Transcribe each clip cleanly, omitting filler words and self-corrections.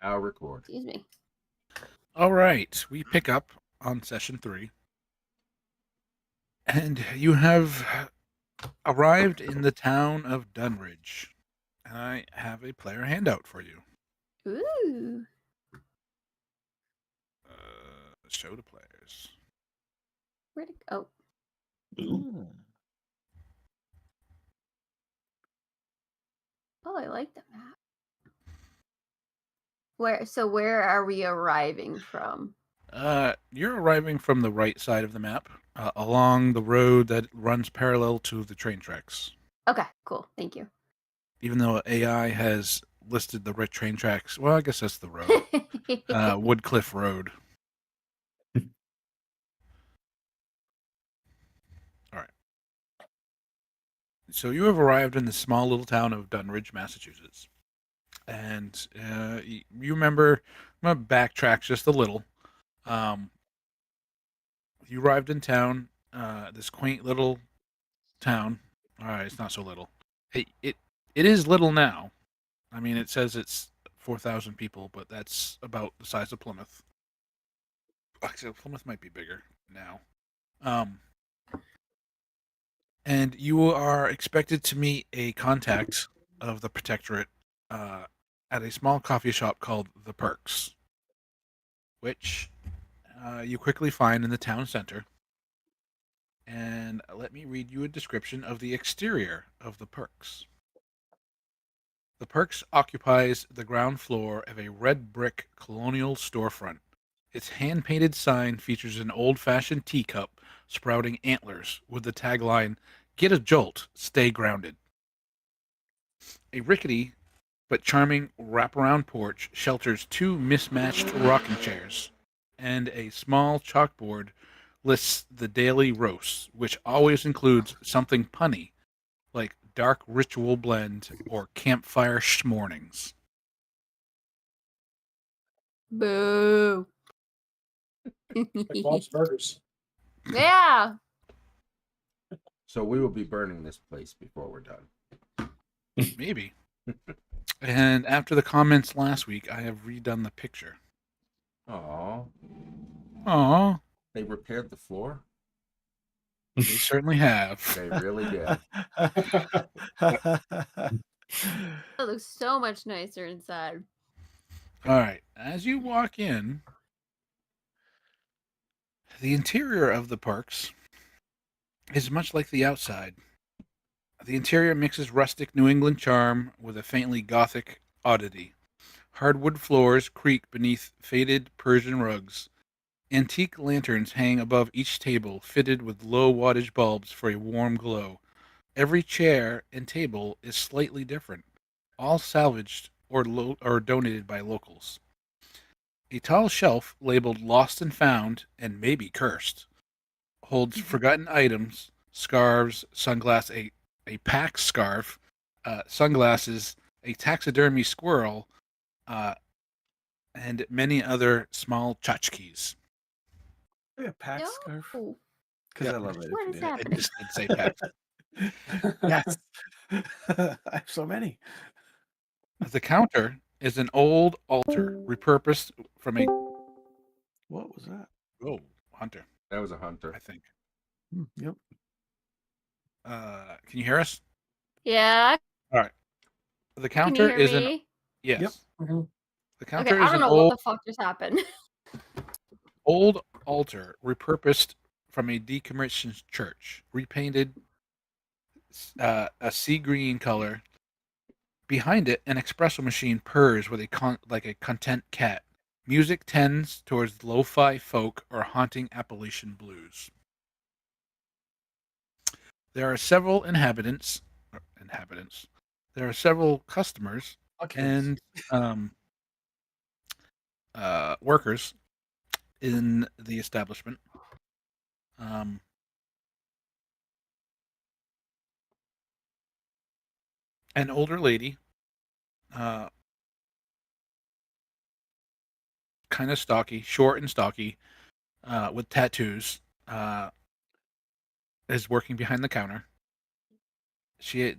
I'll record. Excuse me. All right, we pick up on session 3. And you have arrived in the town of Dunridge. And I have a player handout for you. Ooh. Show to players. Where'd it go? Ooh. Oh, I like the map. Where are we arriving from? You're arriving from the right side of the map, along the road that runs parallel to the train tracks. Okay, cool. Thank you. Even though AI has listed the right train tracks, well, I guess that's the road. Woodcliff Road. All right. So you have arrived in the small little town of Dunridge, Massachusetts. And you remember, I'm going to backtrack just a little. You arrived in town, this quaint little town. All right, it's not so little. It is little now. I mean, it says it's 4,000 people, but that's about the size of Plymouth. Actually, Plymouth might be bigger now. And you are expected to meet a contact of the Protectorate at a small coffee shop called The Perks, which you quickly find in the town center. And let me read you a description of the exterior of The Perks. The Perks occupies the ground floor of a red brick colonial storefront. Its hand-painted sign features an old-fashioned teacup sprouting antlers with the tagline, "Get a jolt, stay grounded." A rickety but charming wraparound porch shelters 2 mismatched rocking chairs, and a small chalkboard lists the daily roasts, which always includes something punny, like dark ritual blend or campfire schmornings. Boo. Like Bob's Burgers. Yeah. So we will be burning this place before we're done. Maybe. And after the comments last week, I have redone the picture. Aww. Aww. They repaired the floor? They certainly have. They really did. It looks so much nicer inside. All right. As you walk in, the interior of the Perks is much like the outside. The interior mixes rustic New England charm with a faintly Gothic oddity. Hardwood floors creak beneath faded Persian rugs. Antique lanterns hang above each table, fitted with low wattage bulbs for a warm glow. Every chair and table is slightly different, all salvaged or donated by locals. A tall shelf labeled Lost and Found and Maybe Cursed holds forgotten items, scarves, a pack scarf, sunglasses, a taxidermy squirrel, and many other small tchotchkes. A pack No. scarf? Because Yep. I love it. What if is you did. I happening? just did say pack. Yes. I have so many. The counter is an old altar repurposed from a What was that? hunter, That was a hunter. I think. Yep. Can you hear us? Yeah. All right. The Can counter you hear is an me? yes. Yep. Mm-hmm. The Okay, counter I is don't an know what the fuck just happened. old altar repurposed from a decommissioned church, repainted a sea green color. Behind it, an espresso machine purrs with like a content cat. Music tends towards lo-fi folk or haunting Appalachian blues. There are several inhabitants. There are several customers and workers in the establishment. An older lady, kind of stocky, short and stocky, with tattoos, is working behind the counter.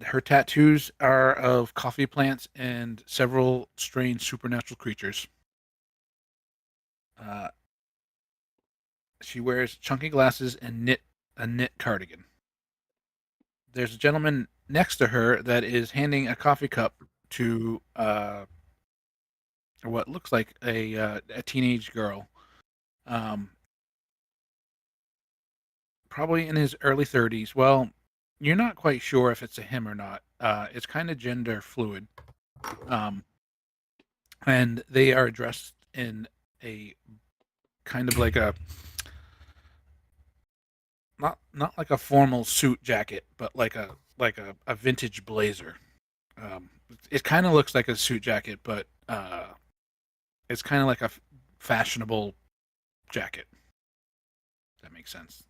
Her tattoos are of coffee plants and several strange supernatural creatures. Uh, she wears chunky glasses and a knit cardigan. There's a gentleman next to her that is handing a coffee cup to what looks like a teenage girl, um, probably in his early 30s. Well, you're not quite sure if it's a him or not. It's kind of gender fluid, um, and they are dressed in a kind of like a not like a formal suit jacket, but like a vintage blazer. It kind of looks like a suit jacket, but it's kind of like a fashionable jacket. If that makes sense.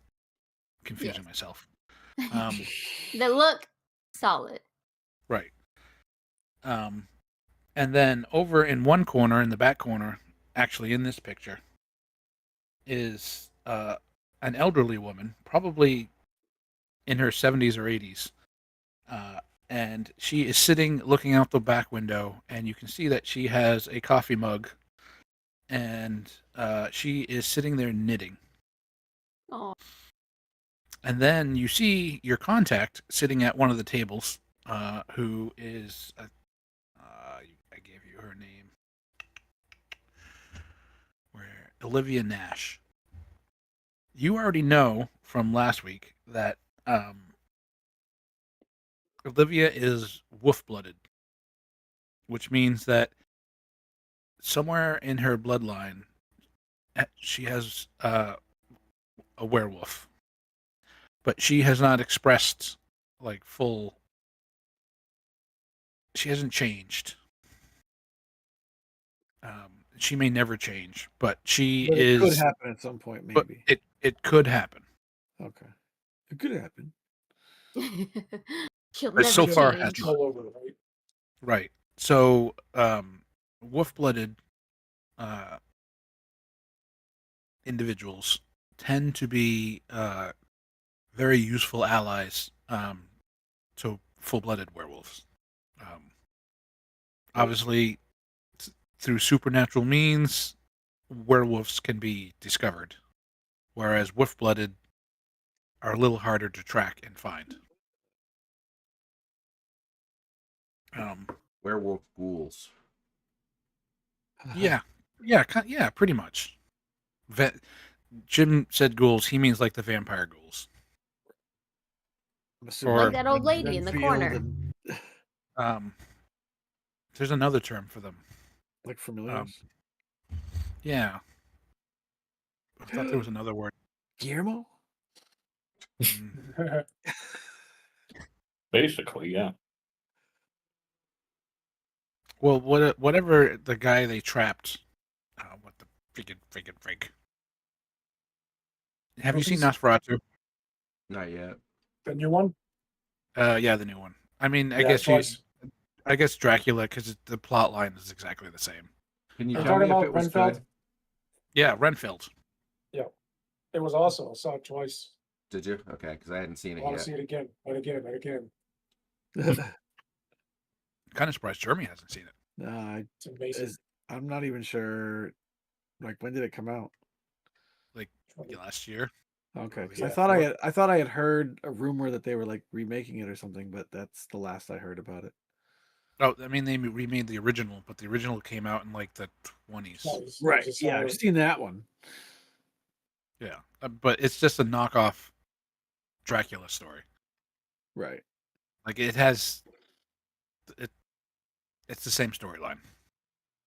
Confusing myself. They look solid. Right. And then over in one corner, in the back corner, actually in this picture, is an elderly woman, probably in her 70s or 80s. And she is sitting looking out the back window, and you can see that she has a coffee mug, and she is sitting there knitting. Oh, And then you see your contact sitting at one of the tables, who is, I gave you her name, where Olivia Nash. You already know from last week that Olivia is wolf-blooded, which means that somewhere in her bloodline, she has a werewolf, but she has not expressed like full. She hasn't changed. She may never change, but she But is. it could happen at some point, But maybe. it could happen. Okay. It could happen. she'll But never so far change. has not. Control over it, right? Right. So, wolf-blooded individuals tend to be very useful allies to full-blooded werewolves. Obviously, through supernatural means, werewolves can be discovered, whereas wolf-blooded are a little harder to track and find. Werewolf ghouls. Yeah, yeah, pretty much. Jim said ghouls. He means like the vampire ghouls. I'm assuming Like that old lady in the Renfield corner. and There's another term for them. like familiars. Yeah, I thought there was another word. Guillermo? Mm. Basically, yeah. Well, whatever the guy they trapped. What the frig. Have you seen Nosferatu? Not yet. The new one? Yeah, the new one. I mean, I Yeah, guess twice. I guess Dracula, because the plot line is exactly the same. Can you Are you tell me talking if about it was Renfeld? good? Yeah, Renfield. It was awesome. I saw it twice. Did you? Okay, because I hadn't seen I it want to yet. see it again and again and again. Kind of surprised Jeremy hasn't seen it. Nah, It's amazing. I'm not even sure. Like, when did it come out? Like last year. Okay, Oh, 'cause yeah. I thought I had heard a rumor that they were like remaking it or something, but that's the last I heard about it. Oh, I mean, they remade the original, but the original came out in like the 20s. Yeah, I've seen that one. Yeah, but it's just a knockoff Dracula story. Right. Like it has, it's the same storyline.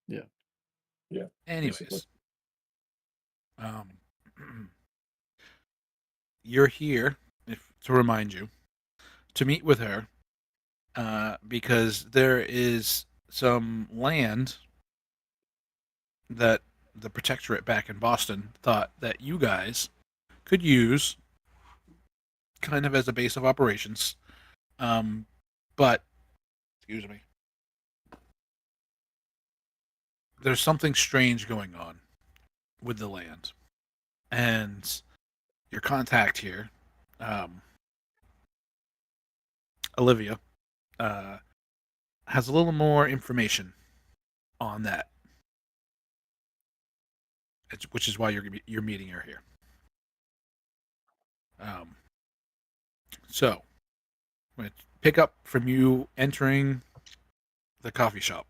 Yeah. Yeah, Anyways, basically. You're here, to remind you, to meet with her, because there is some land that the Protectorate back in Boston thought that you guys could use kind of as a base of operations. But, excuse me, there's something strange going on with the land. And your contact here, Olivia, has a little more information on that. which is why you're meeting her here. So I'm going to pick up from you entering the coffee shop.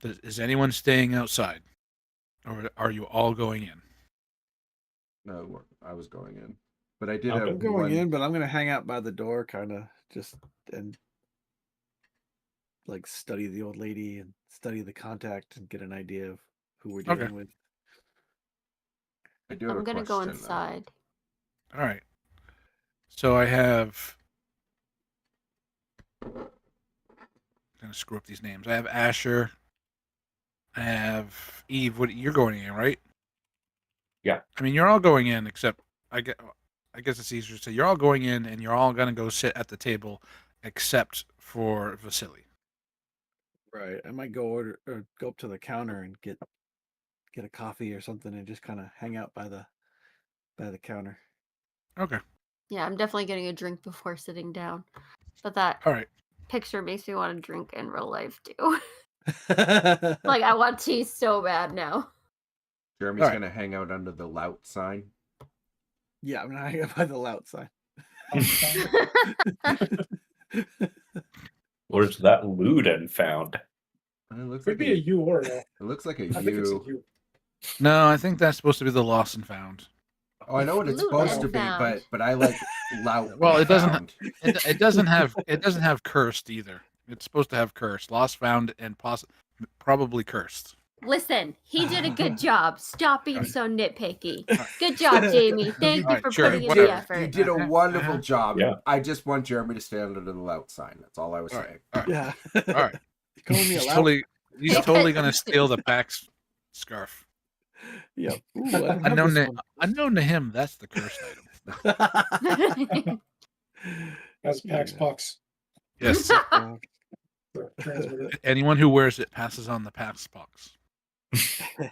Is anyone staying outside, or are you all going in? No, I was going in, but I did I'm have I'm going one. in, but I'm gonna hang out by the door, kind of just and like study the old lady and study the contact and get an idea of who we're dealing Okay. with. I do have I'm a gonna go question, though. inside. All right. So I have. I'm gonna screw up these names. I have Asher. I have Eve. What you're going in, right? Yeah. I mean, you're all going in, except I guess it's easier to say you're all going in, and you're all gonna go sit at the table, except for Vasily. Right. I might go order or go up to the counter and get a coffee or something and just kind of hang out by the counter. Okay. Yeah, I'm definitely getting a drink before sitting down. But that All right. picture makes me want to drink in real life too. Like I want tea so bad now. Jeremy's All right. gonna hang out under the lout sign. Yeah, I'm gonna hang out by the loud sign. Where's that lewd and found? It looks Could like be a U or no. It looks like a I think it's a U. U. No, I think that's supposed to be the lost and found. Oh, I know what it's Loot supposed and to be, found. but I like lout. Well, and it doesn't. found. It doesn't have cursed either. It's supposed to have cursed, lost, found, and probably cursed. Listen, he did a good job. Stop being so nitpicky. Right. Good job, Jamie. Thank you Alright, for sure, putting in whatever. the You effort. did a wonderful job. Yeah. I just want Jeremy to stand under the lout sign. That's all I was All right. saying. All right. Yeah. All right. You calling me a loud? He's totally gonna steal the PAX scarf. Yep. Ooh, I don't have this Unknown to him, that's the cursed item. one. That's Pax Yeah. Pucks. Yes. The transmitter. Anyone who wears it passes on the PAX box. Oh,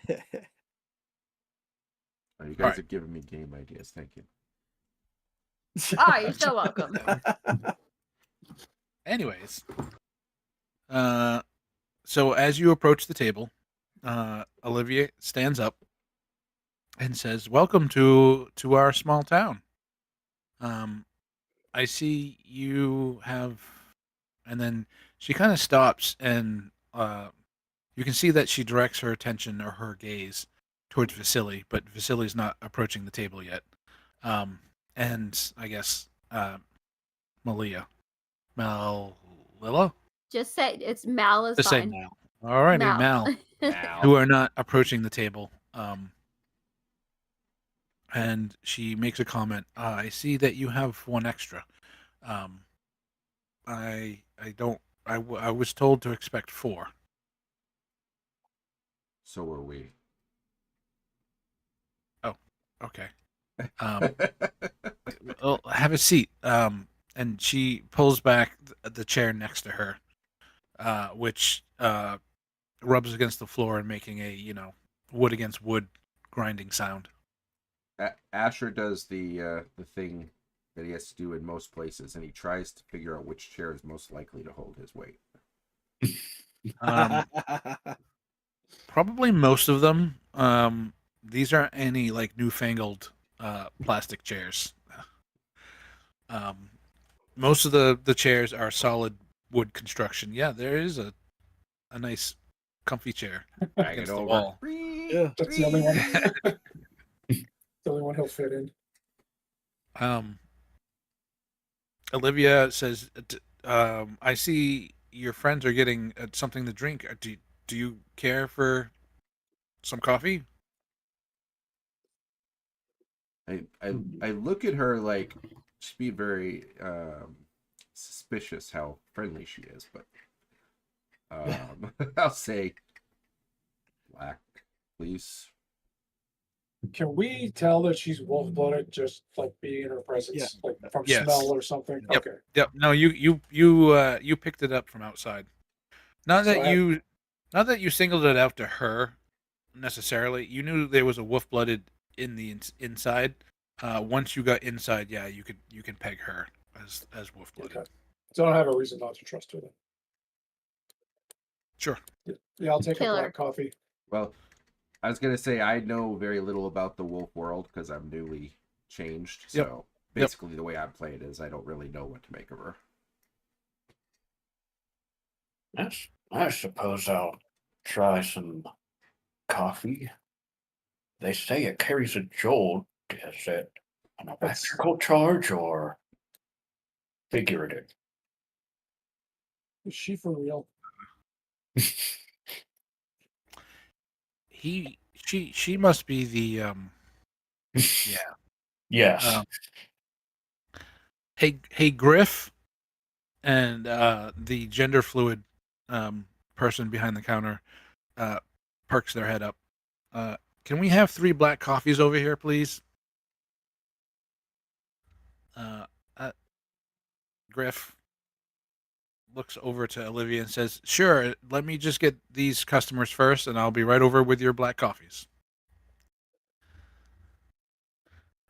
you guys Alright. are giving me game ideas. Thank you. Oh, you're so welcome. Anyways, so as you approach the table, Olivia stands up and says, "Welcome to our small town. I see you have," and then she kind of stops, and you can see that she directs her attention or her gaze towards Vasily, but Vasily's not approaching the table yet. And I guess Malila. Just say it's Mal is Just say fine. Mal. All right, Mal. Who are not approaching the table. And she makes a comment. I see that you have one extra. I was told to expect 4. So were we. Okay. Well, have a seat. And she pulls back the chair next to her, which rubs against the floor and making a wood against wood grinding sound. Asher does the thing that he has to do in most places, and he tries to figure out which chair is most likely to hold his weight. Probably most of them. These aren't any like newfangled plastic chairs. Most of the chairs are solid wood construction. Yeah, there is a nice comfy chair Bang against it the over. wall. Yeah. That's the only one. The only one he'll fit in. Olivia says, "I see your friends are getting something to drink. Do you care for some coffee?" I look at her like she's being very suspicious how friendly she is, but I'll say black, please. Can we tell that she's wolf-blooded just like being in her presence, Yeah. like from Yes. smell or something? Yep. Okay. Yep. No, you picked it up from outside. Not So that you singled it out to her necessarily. You knew there was a wolf-blooded in the inside. Once you got inside, yeah, you can peg her as wolf-blooded. Okay. So I don't have a reason not to trust her then. Sure. Yeah, I'll take Killer. a black coffee. Well, I was gonna say I know very little about the wolf world because I'm newly changed. Yep. So basically, the way I play it is I don't really know what to make of her. I suppose I'll try some coffee. They say it carries a jolt. Is it an electrical charge or figurative? Is she for real? She must be the yeah. Yes. Hey Griff and the gender fluid person behind the counter perks their head up. Can we have 3 black coffees over here, please? Griff looks over to Olivia and says, "Sure, let me just get these customers first, and I'll be right over with your black coffees."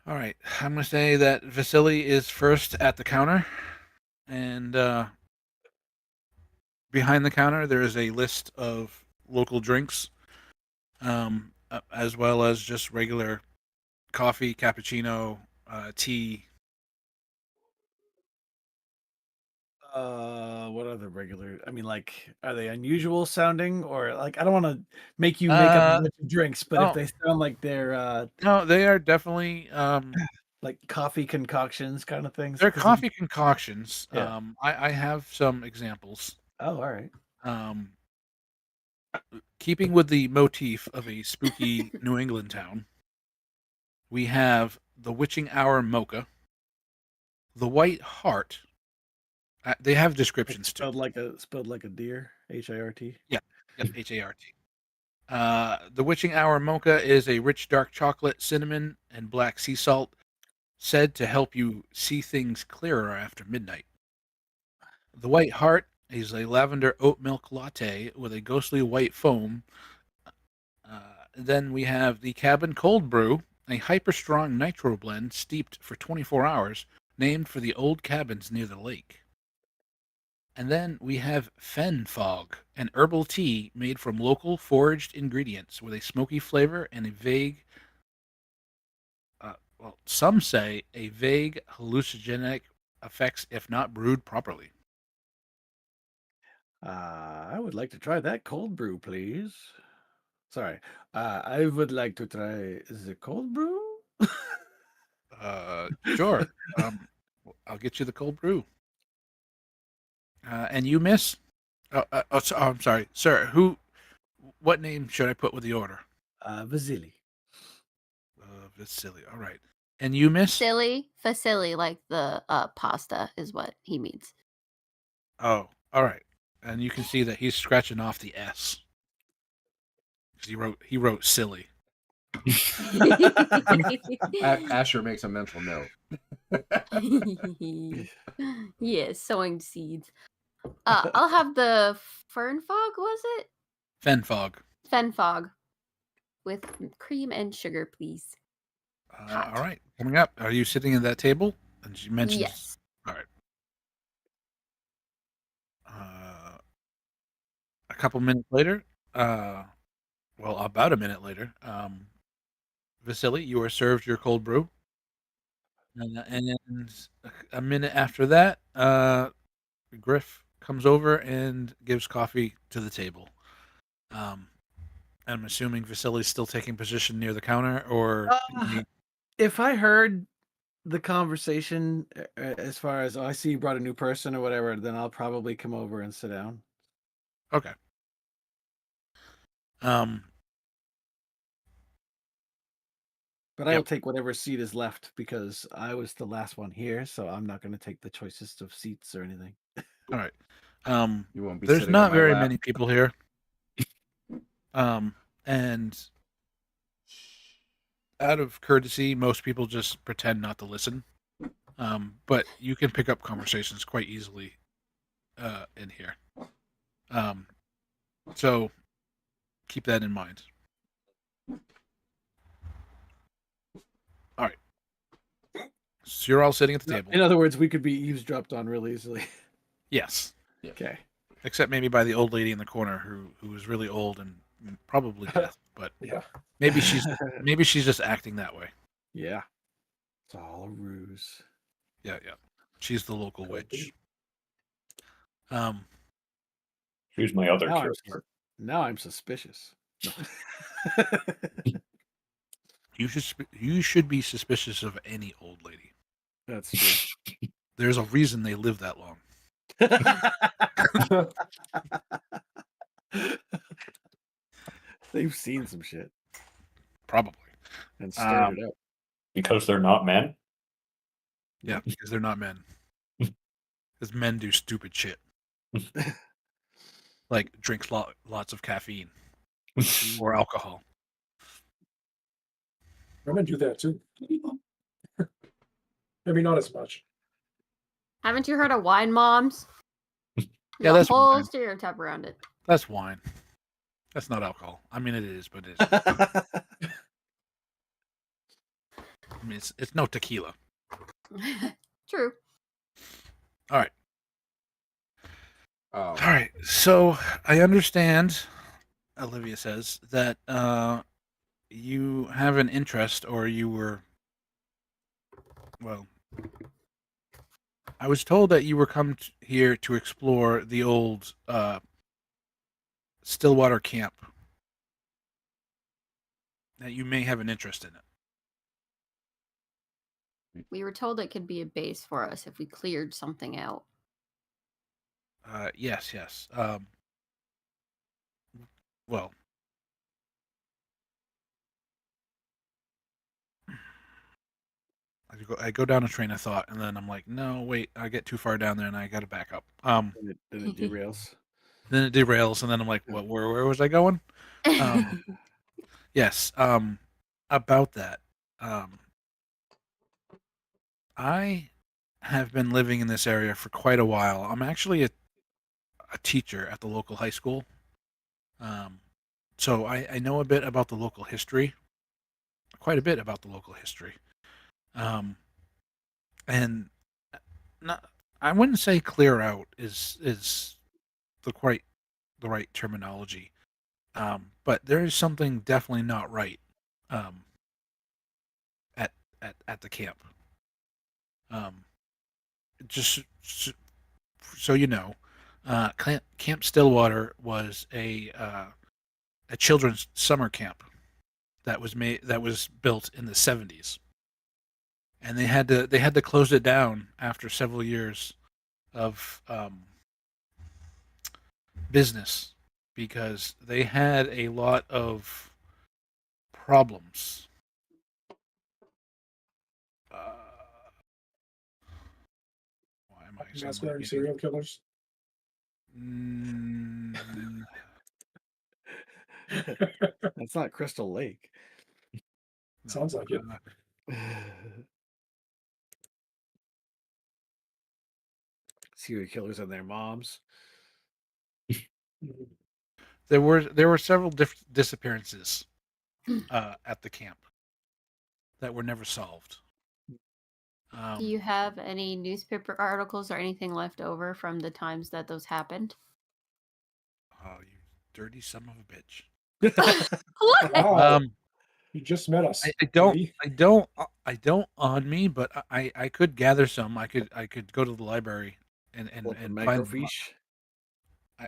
All right, I'm gonna say that Vasily is first at the counter, and behind the counter there is a list of local drinks, as well as just regular coffee, cappuccino, tea. What are the regular? I mean, like, are they unusual sounding, or like, I don't want to make you make up a bunch of drinks, but if oh. they sound like they're No, they are definitely like coffee concoctions kind of things, they're 'cause coffee concoctions. Yeah. I have some examples. oh, all right. Um, Keeping with the motif of a spooky New England town, we have the Witching Hour Mocha, the White Heart. They have descriptions too. Spelled like a deer, HIRT. Yep, HART. The Witching Hour Mocha is a rich dark chocolate, cinnamon, and black sea salt, said to help you see things clearer after midnight. The White Heart is a lavender oat milk latte with a ghostly white foam. Then we have the Cabin Cold Brew, a hyper strong nitro blend steeped for 24 hours, named for the old cabins near the lake. And then we have Fen Fog, an herbal tea made from local foraged ingredients with a smoky flavor and a vague, well, some say a vague hallucinogenic effects if not brewed properly. I would like to try that cold brew, please. Sorry. I would like to try the cold brew. Sure. I'll get you the cold brew. And you, miss? I'm sorry, sir. What name should I put with the order? Vasily. Vasily. All right. And you, miss? Facili, like the pasta is what he means. Oh, all right. And you can see that he's scratching off the S. 'Cause he wrote silly. Asher makes a mental note. Yes, sowing seeds. I'll have the fern fog, was it? Fen Fog. Fen fog with cream and sugar, please. All right. Coming up. Are you sitting at that table? And she mentions. Yes. All right. A couple minutes later, well, about a minute later, Vasily, you are served your cold brew. And a minute after that, Griff comes over and gives coffee to the table. I'm assuming Vasily's still taking position near the counter, or If I heard the conversation as far as I see you brought a new person or whatever, then I'll probably come over and sit down. okay. But I will take whatever seat is left because I was the last one here, so I'm not going to take the choicest of seats or anything. All right. You won't be. There's sitting on not my very lap. many people here. And out of courtesy, most people just pretend not to listen. But you can pick up conversations quite easily in here. So keep that in mind. All right. So you're all sitting at the table. In other words, we could be eavesdropped on real easily. Yes. Okay. Except maybe by the old lady in the corner who was really old and probably death, but Yeah. maybe she's just acting that way. Yeah. It's all a ruse. Yeah. She's the local Could witch. be. Here's my other Now I'm suspicious. No. You should be suspicious of any old lady. That's true. There's a reason they live that long. They've seen some shit Probably. and stirred it up. Because they're not men? Yeah, because they're not men. Because men do stupid shit. Like drinks lots of caffeine or alcohol. Women do that too. Maybe not as much. Haven't you heard of wine moms? Yeah, There's that's a whole wine. stereotype around it. That's wine. That's not alcohol. I mean, it is, but I mean, it's no tequila. True. All right. Oh, All right. So I understand, Olivia says, that you have an interest, or you were. Well, I was told that you were come here to explore the old Stillwater camp. That you may have an interest in it. We were told it could be a base for us if we cleared something out. Yes. Well, I go down a train of thought, and then I'm like, no, wait, I get too far down there, and I got to back up. Then it derails. Then it derails, and then I'm like, what? Where was I going? Yes. About that. I have been living in this area for quite a while. I'm actually a teacher at the local high school. So I know a bit about the local history, quite a bit about the local history. And not, I wouldn't say clear out is the right terminology. But there is something definitely not right at the camp. Just so you know, Camp Stillwater was a children's summer camp that was built in the 70s, and they had to close it down after several years of business because they had a lot of problems. Why am I Mass suddenly murdering serial killers. That's not Crystal Lake. Sounds like it. Serial killers and their moms. Mhm. There were several disappearances at the camp that were never solved. Do you have any newspaper articles or anything left over from the times that those happened? Oh, you dirty son of a bitch! What? Wow. You just met us. I don't lady. on me, but I could gather some. I could go to the library and What, the find them. microfiche?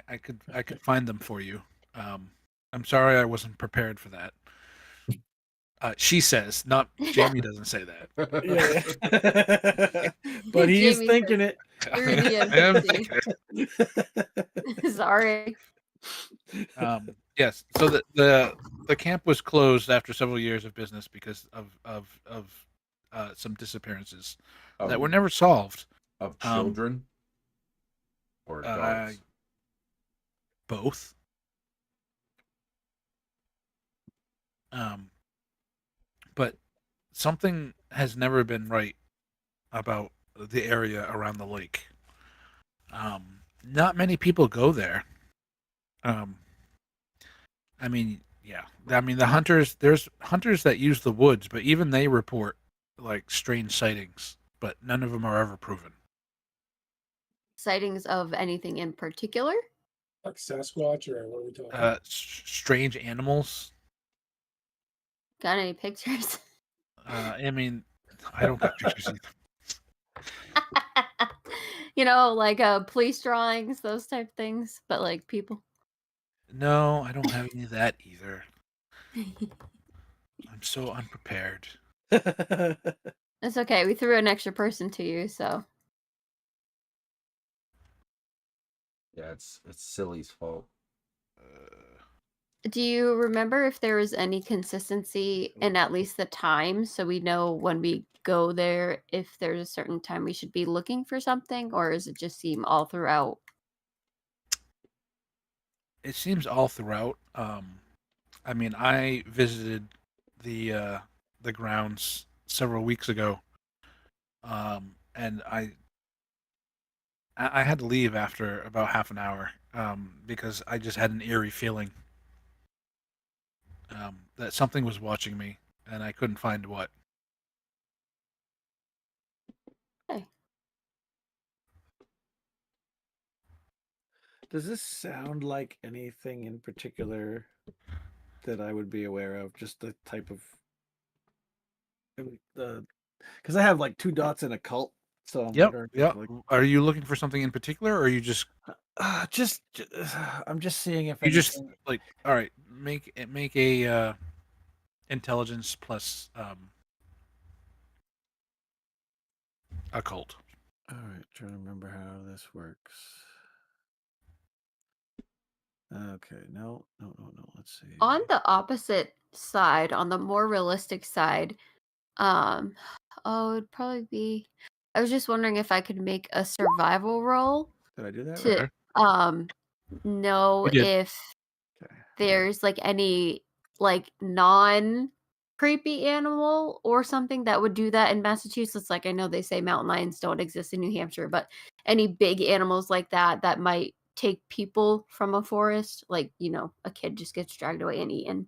I could find them for you. I'm sorry I wasn't prepared for that. She says, not Jamie doesn't say that. Yeah. But he's Jamie thinking says, it. "You're the I am NPC." thinking Sorry. it. Yes. So the camp was closed after several years of business because of some disappearances that were never solved. Of children or adults. Both. But something has never been right about the area around the lake. Not many people go there. I mean, yeah. I mean, there's hunters that use the woods, but even they report like strange sightings, but none of them are ever proven. Sightings of anything in particular? Like Sasquatch, or what are we talking? strange animals. Got any pictures? I mean, I don't got pictures either. Like police drawings, those type things, but like people. No, I don't have any of that either. I'm so unprepared. It's okay. We threw an extra person to you, so. Yeah, it's Silly's fault. Do you remember if there was any consistency in at least the time, so we know when we go there if there's a certain time we should be looking for something, or does it just seem all throughout? It seems all throughout. I mean, I visited the grounds several weeks ago, and I had to leave after about half an hour because I just had an eerie feeling that something was watching me, and I couldn't find what. Okay. Does this sound like anything in particular that I would be aware of? Just the type of because I have like 2 dots in a cult, so I'm Yep. wondering if, Yep. like, Are you looking for something in particular, or are you just just I'm just seeing if you just anything. like all right? Make a intelligence plus occult. All right, trying to remember how this works. Okay, no. Let's see. On the opposite side, on the more realistic side, it'd probably be. I was just wondering if I could make a survival roll Did I do that to right? know You did. if Okay. there's like any like non creepy animal or something that would do that in Massachusetts. Like I know they say mountain lions don't exist in New Hampshire, but any big animals like that might take people from a forest, like a kid just gets dragged away and eaten.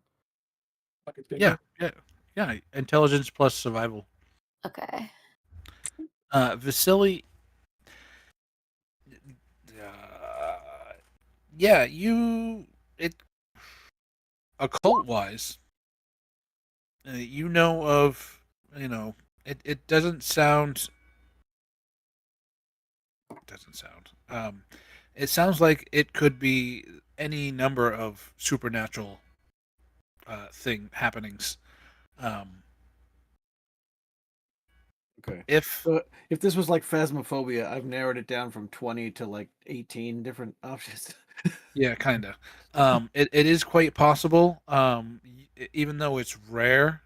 Like a dingo? Yeah. Intelligence plus survival. Okay. Vasily. Yeah, occult wise, you know of, it doesn't sound. It sounds like it could be any number of supernatural happenings. Okay. If So if this was like Phasmophobia, I've narrowed it down from 20 to like 18 different options. Yeah, kind of. It is quite possible. Even though it's rare,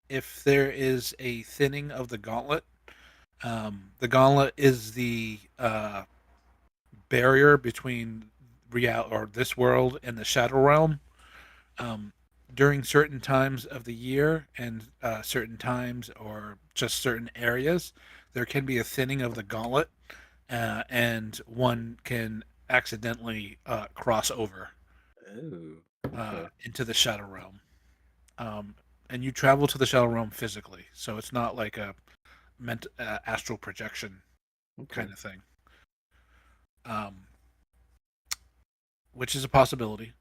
if there is a thinning of the gauntlet, the gauntlet is the barrier between real or this world and the shadow realm. During certain times of the year and certain times or just certain areas, there can be a thinning of the gauntlet, and one can accidentally cross over Oh. Okay. into the shadow realm. And you travel to the shadow realm physically, so it's not like a astral projection Okay. kind of thing. Which is a possibility.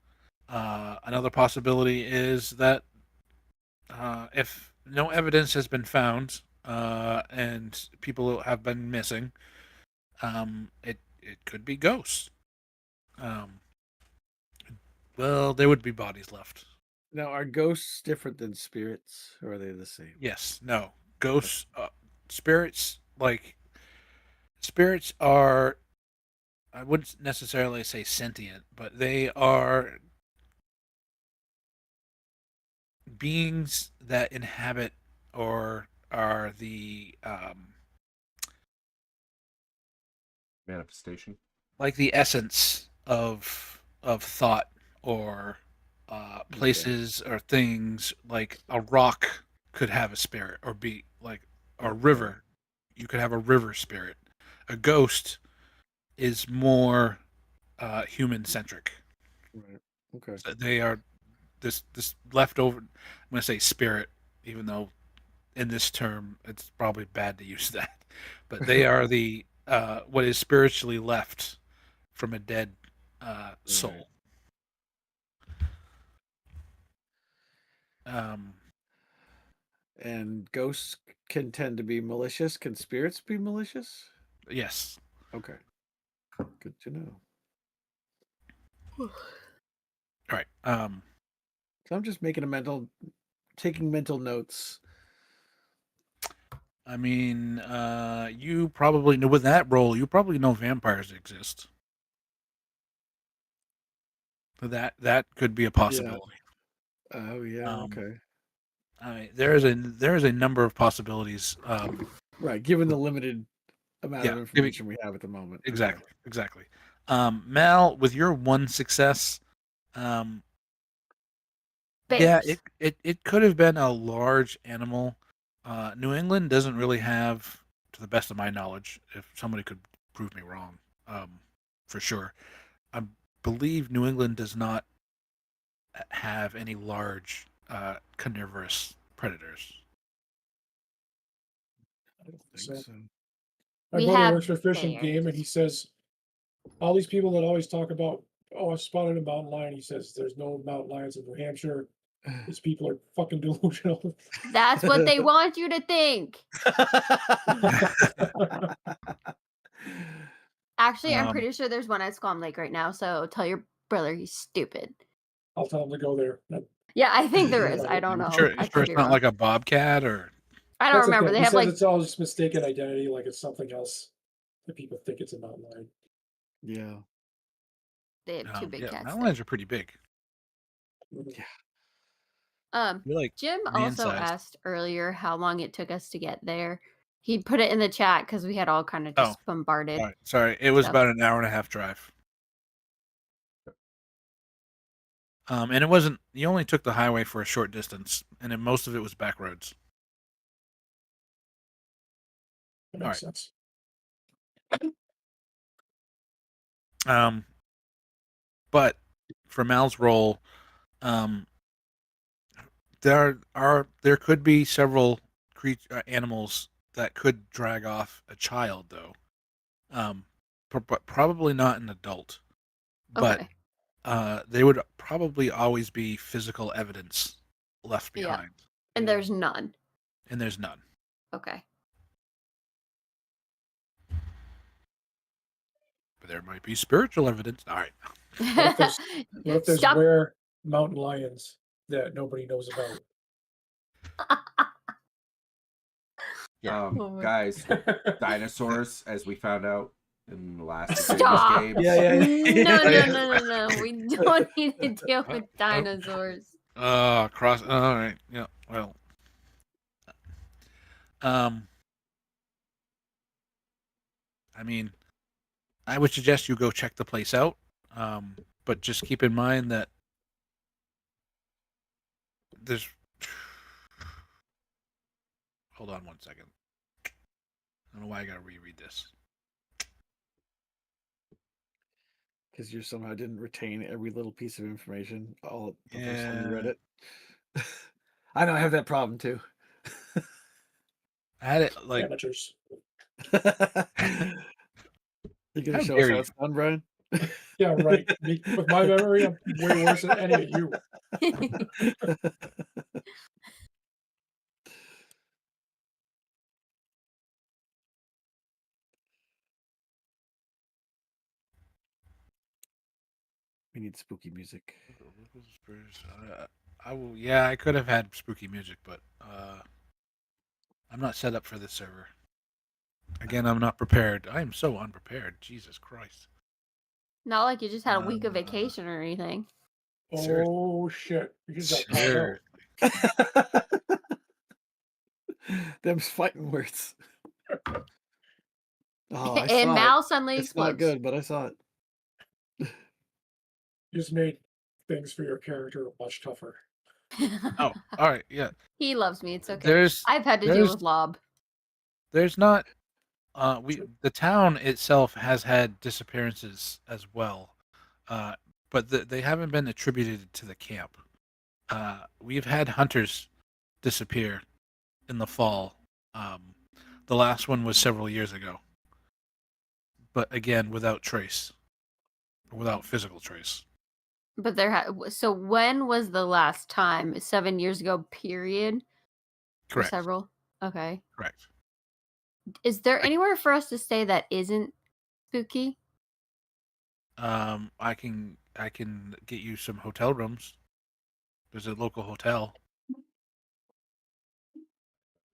Another possibility is that if no evidence has been found and people have been missing, it could be ghosts. Well, there would be bodies left. Now, are ghosts different than spirits, or are they the same? Yes, no. Ghosts, spirits, spirits are, I wouldn't necessarily say sentient, but they are beings that inhabit or are the Manifestation. like the essence of thought or places or things. Like a rock could have a spirit or be like a river. You could have a river spirit. A ghost is more human centric. Right. Okay. So they are this leftover. I'm gonna say spirit, even though in this term it's probably bad to use that, but they are the what is spiritually left from a dead soul. And ghosts can tend to be malicious. Can spirits be malicious? Yes. Okay. Good to know. All right. So I'm just taking mental notes. I mean, you probably know with that role, you probably know vampires exist. That could be a possibility. Oh yeah, okay. There is a number of possibilities. Right, given the limited amount of Yeah, information we have at the moment. Okay. exactly. Mal, with your one success, yeah, Bears. it could have been a large animal. New England doesn't really have, to the best of my knowledge, if somebody could prove me wrong, for sure. I believe New England does not have any large carnivorous predators. I don't So- think so. My We brother have works for Fish and Game, and he says all these people that always talk about, oh, I spotted a mountain lion. He says there's no mountain lions in New Hampshire. These people are fucking delusional. That's what they want you to think. Actually, I'm pretty sure there's one at Squam Lake right now. So tell your brother he's stupid. I'll tell him to go there. Yeah, I think there is. I don't know. Sure, I sure could it's be not wrong. like a bobcat or. I don't That's the remember. thing. They He have says like it's all just mistaken identity, like it's something else. That people think it's a mountain lion. Yeah. they have two big Yeah, cats. mountain There. lions are pretty big. They're like Jim man also sized. asked earlier how long it took us to get there. He put it in the chat because we had all kind of just bombarded. All right, sorry, it was stuff. about an hour and a half drive. And it wasn't. You only took the highway for a short distance, and then most of it was back roads. That makes sense. But for Mal's role, there could be several animals that could drag off a child, though. But probably not an adult. But Okay. they would probably always be physical evidence left Yeah. behind, And there's none. and there's none. Okay. But there might be spiritual evidence. All right. What if there's Stop. rare mountain lions that nobody knows about? Oh my- Guys, dinosaurs, as we found out in the last Stop. games. Yeah. No. We don't need to deal with dinosaurs. All right. Yeah. Well. I mean, I would suggest you go check the place out. But just keep in mind that there's. Hold on one second. I don't know why I gotta reread this. Because you somehow didn't retain every little piece of information all the first time you read it. I know I have that problem too. I had it like. Amateurs. You gonna How show us dare how you. it's done, Brian? Yeah, right. With my memory, I'm way worse than any of you. We need spooky music. I will. Yeah, I could have had spooky music, but I'm not set up for this server. Again, I'm not prepared. I am so unprepared. Jesus Christ. Not like you just had a week of vacation or anything. Oh shit! You just got caught out. Them's fighting words. Oh, I And saw Mal it. suddenly It's not explodes. good, but I saw it. You just made things for your character much tougher. Oh, all right. Yeah. He loves me. It's okay. There's I've had to deal with Lob. there's not. The town itself has had disappearances as well, but they haven't been attributed to the camp. We've had hunters disappear in the fall. The last one was several years ago, but again without trace. without physical trace. But so when was the last time? 7 years ago, period? Or Correct. several? Okay. Correct. Is there anywhere for us to stay that isn't spooky? I can get you some hotel rooms. There's a local hotel,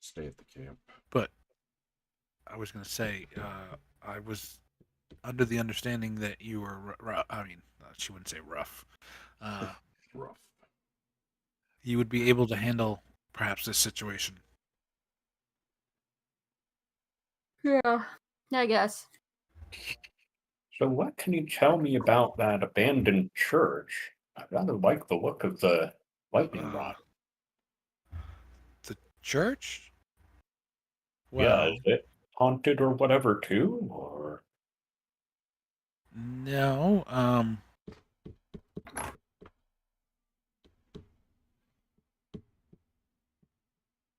Stay at the camp. but I was going to say I was under the understanding that you were. I mean, she wouldn't say rough. Rough. You would be able to handle perhaps this situation. Yeah. I guess. So what can you tell me about that abandoned church? I rather like the look of the lightning rod. The church? Yeah, Well, is it haunted or whatever too? Or no.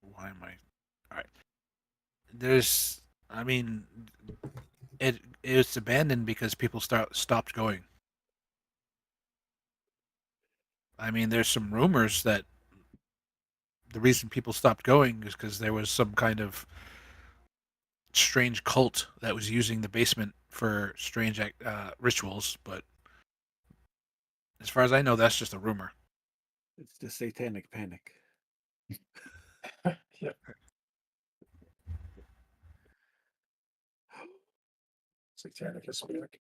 Why am I? All right. There's. I mean, it's abandoned because people stopped going. I mean, there's some rumors that the reason people stopped going is because there was some kind of strange cult that was using the basement for strange rituals. But as far as I know, that's just a rumor. It's the satanic panic. Yeah. Satanic is back.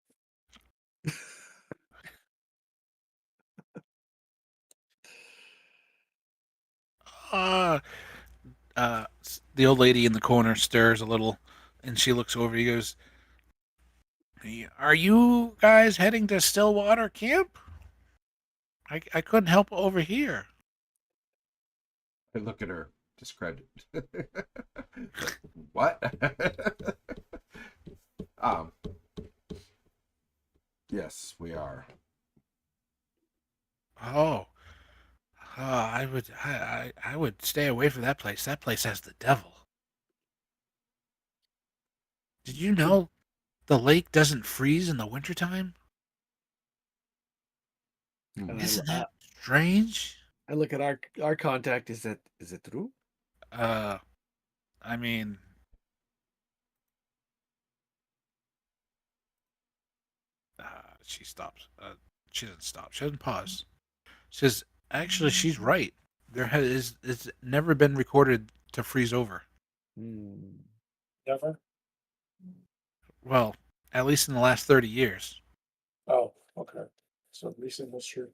Uh, the old lady in the corner stirs a little, and she looks over. He goes, "Hey, are you guys heading to Stillwater camp? I couldn't help over here." I look at her, discredit. What? um. Yes, we are. Oh, I would stay away from that place. That place has the devil. Did you know the lake doesn't freeze in the wintertime? And Isn't that strange? I look at our contact. Is it true? I mean, she stops. She doesn't stop. She doesn't pause. She says, "Actually, she's right. It's never been recorded to freeze over. Hmm. Never? Well, at least in the last 30 years." Oh, okay. So at least it was true.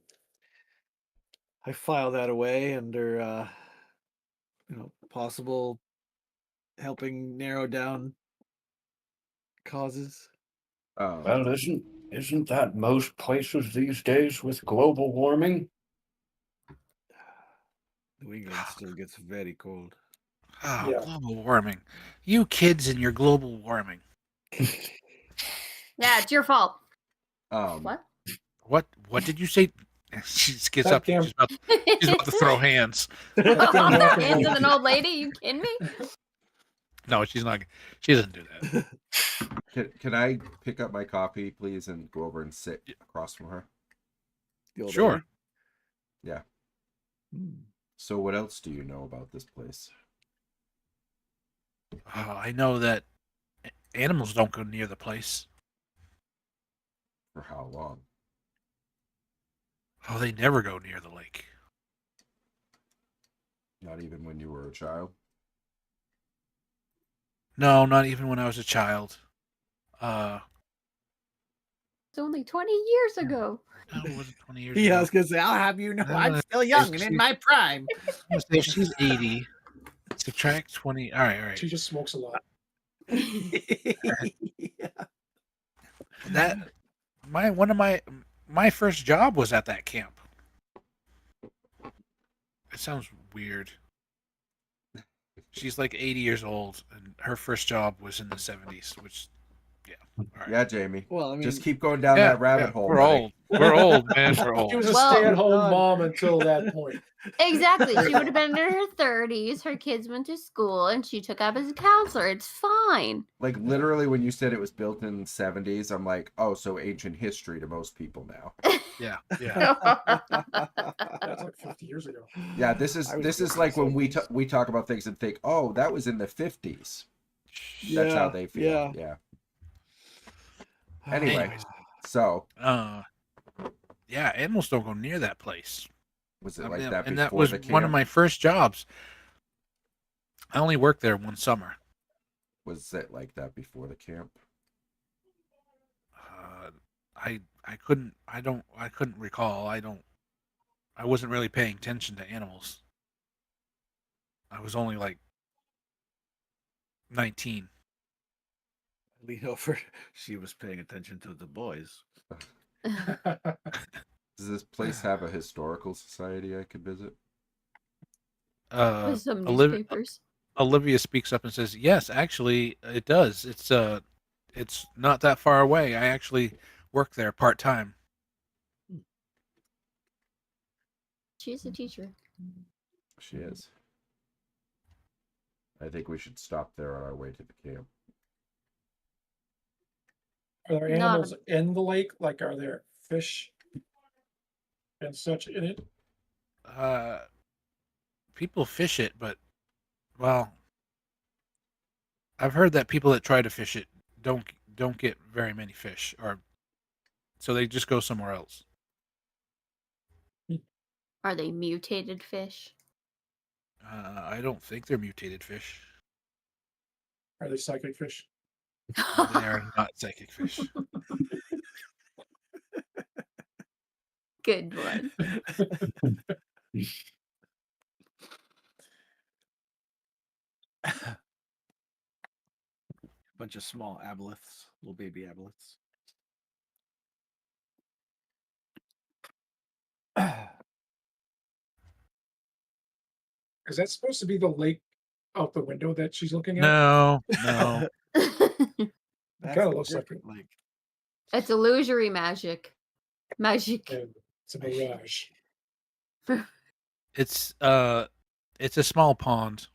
I file that away under possible helping narrow down causes. well, isn't that most places these days with global warming? New England still gets very cold. Oh, Yeah. global warming. You kids and your global warming. Yeah, it's your fault. What? What? What did you say? She just gets That up. damn- She's about to throw hands. Hands of an old lady? You kidding me? No, she's not. She doesn't do that. Can I pick up my copy, please, and go over and sit across from her? The old Sure. lady? Yeah. Hmm. So what else do you know about this place? I know that animals don't go near the place. For how long? Oh, they never go near the lake. Not even when you were a child? No, not even when I was a child. It's only 20 years ago. No, it wasn't 20 years Yeah, I ago. was gonna say, I'll have you know, I'm Uh, still young and in my prime. If she's 80, subtract 20. All right. She just smokes a lot. Yeah. That my first job was at that camp. It sounds weird. She's like 80 years old, and her first job was in the 70s, which All right. Yeah, Jamie. Well, I mean, Just keep going down Yeah, that rabbit hole. We're buddy. old. We're old, man. We're She old. was a Well- stay-at-home Done. mom until that point. Exactly. She would have been in her 30s. Her kids went to school, and she took up as a counselor. It's fine. Like literally, when you said it was built in the 70s, I'm like, oh, so ancient history to most people now. Yeah, yeah. That's like 50 years ago. Yeah, this is I was this is born like in when the 70s. we talk about things and think, oh, that was in the 50s. That's how they feel. Yeah. Anyway. Anyways. So Yeah, animals don't go near that place. was it I like mean, that and before that was the camp? one of my first jobs. I only worked there one summer. Was it like that before the camp? I couldn't recall. I wasn't really paying attention to animals. I was only like 19. Lean over. She was paying attention to the boys. Does this place have a historical society I could visit? With some Olivia, newspapers. Olivia speaks up and says, "Yes, actually, it does. It's not that far away. I actually work there part time." She's a teacher. She is. I think we should stop there on our way to the camp. Are there Not animals in the lake? Like, are there fish and such in it? People fish it, but well, I've heard that people that try to fish it don't get very many fish, or so they just go somewhere else. Are they mutated fish? I don't think they're mutated fish. Are they psychic fish? They are not psychic fish. Good one. Bunch of small aboleths, little baby aboleths. Is that supposed to be the lake out the window that she's looking at? No. That's Kinda a looks like different lake. It's illusory magic. Magic. And it's a mirage. It's a small pond.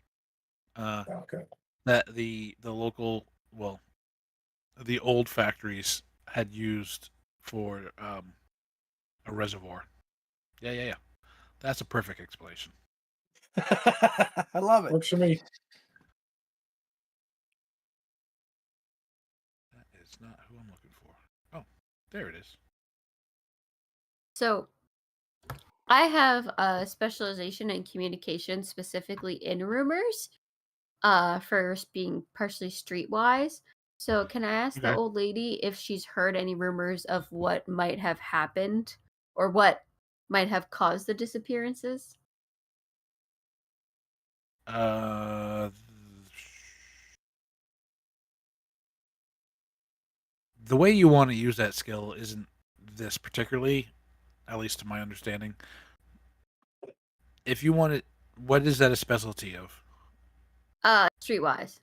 Okay. That the local, well, the old factories had used for a reservoir. Yeah. That's a perfect explanation. I love it. Works for me. That is not who I'm looking for. Oh, there it is. So, I have a specialization in communication, specifically in rumors, for being partially streetwise. So, can I ask the Okay. old lady if she's heard any rumors of what might have happened or what might have caused the disappearances? The way you want to use that skill isn't this particularly, at least to my understanding. If you want it, what is that a specialty of? Streetwise.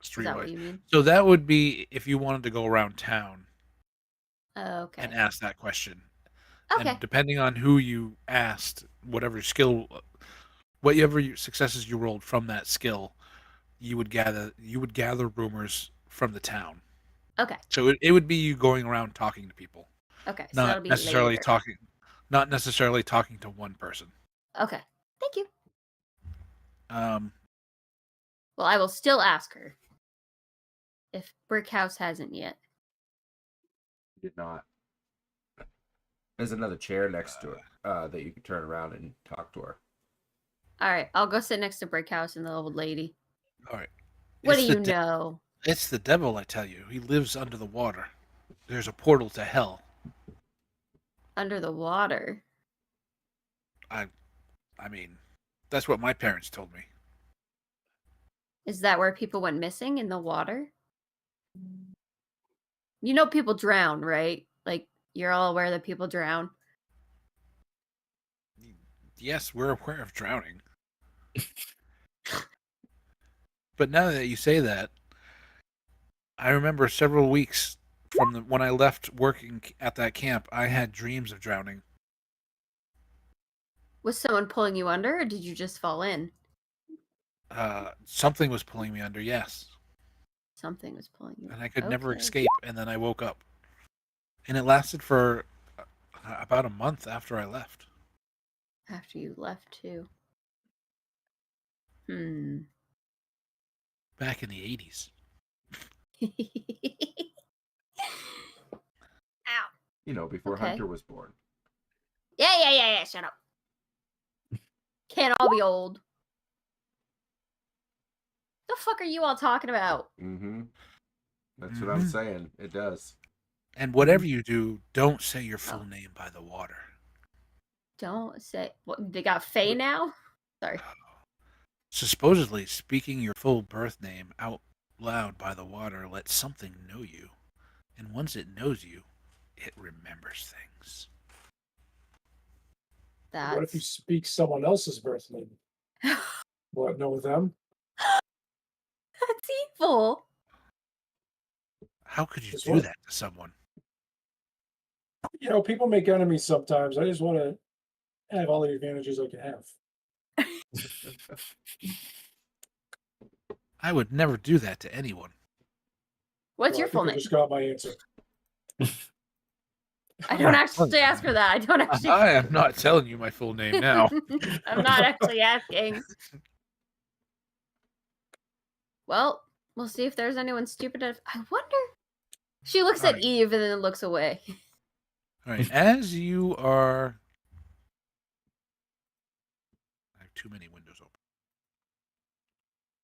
Is that what Streetwise. you mean? So that would be if you wanted to go around town Okay. and ask that question. Okay. And depending on who you asked, whatever successes you rolled from that skill, you would gather rumors from the town. Okay. So it would be you going around talking to people, Okay. So that'll not be necessarily later. not necessarily talking to one person. Okay. Thank you. Um, Well, I will still ask her if Brick House hasn't yet. Did not. There's another chair next to it that you can turn around and talk to her. All right. I'll go sit next to Brick House and the old lady. all right. What do It's the you know? It's the devil, I tell you. He lives under the water. There's a portal to hell. Under the water. I mean, that's what my parents told me. Is that where people went missing in the water? You know people drown, right? Like, you're all aware that people drown. Yes, we're aware of drowning. But now that you say that, I remember several weeks from when I left working at that camp, I had dreams of drowning. Was someone pulling you under, or did you just fall in? Something was pulling me under, yes. Something was pulling you. And I could never Okay. escape, and then I woke up. And it lasted for about a month after I left. After you left too. Back in the 80s. Ow. You know, before Okay. Hunter was born. Yeah. Shut up. Can't all be old. The fuck are you all talking about? Mm-hmm. That's what I'm saying. It does. And whatever you do, don't say your full name by the water. Don't say what they got Faye now? Sorry. So supposedly, speaking your full birth name out loud by the water lets something know you. And once it knows you, it remembers things. That's What if you speak someone else's birth name? What, know them? That's evil. How could you Just do what? that to someone? You know, people make enemies sometimes. I just want to have all the advantages I can have. I would never do that to anyone. What's Well, your I full think I name? just got my answer. I don't actually ask for that. I don't actually. I am not telling you my full name now. I'm not actually asking. Well, we'll see if there's anyone stupid enough. I wonder. She looks at Alright. Eve and then looks away. All right, as you are... I have too many windows open.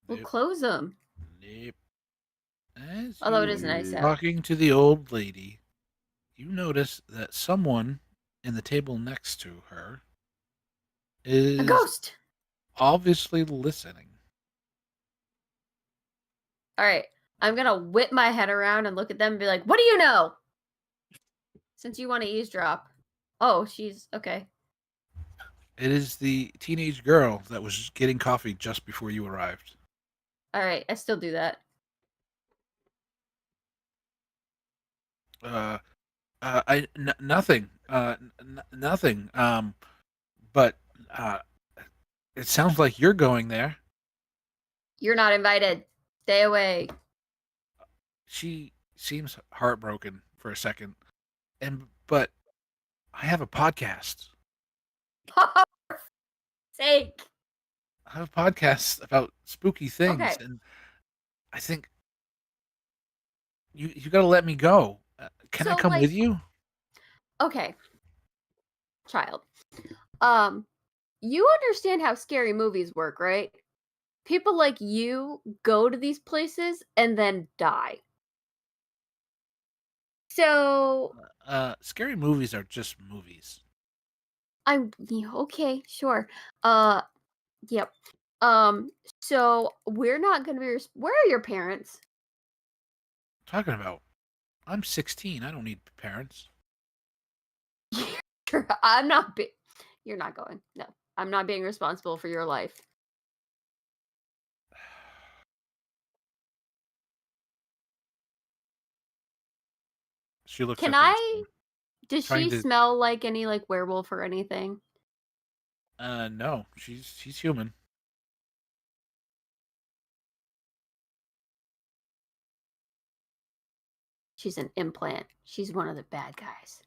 We'll Nope, close them. nope. As Although you it is nice are out. talking to the old lady, you notice that someone in the table next to her is A ghost. obviously listening. All right. I'm going to whip my head around and look at them and be like, what do you know? Since you want to eavesdrop. Oh, she's okay. It is the teenage girl that was getting coffee just before you arrived. All right. I still do that. Nothing. Nothing. But it sounds like you're going there. You're not invited. Stay away. She seems heartbroken for a second, but I have a podcast. Sake. I have a podcast about spooky things, Okay. and I think you got to let me go. Can I So, come like- with you? Okay. Child. You understand how scary movies work, right? People like you go to these places and then die. So Scary movies are just movies. okay, sure. Yep. So we're not gonna be where are your parents? Talking about, I'm 16. I don't need parents. I'm not you're not going. No. I'm not being responsible for your life. She looks. Can at the I does trying she to- smell like any like werewolf or anything? No, she's human. She's an implant. She's one of the bad guys.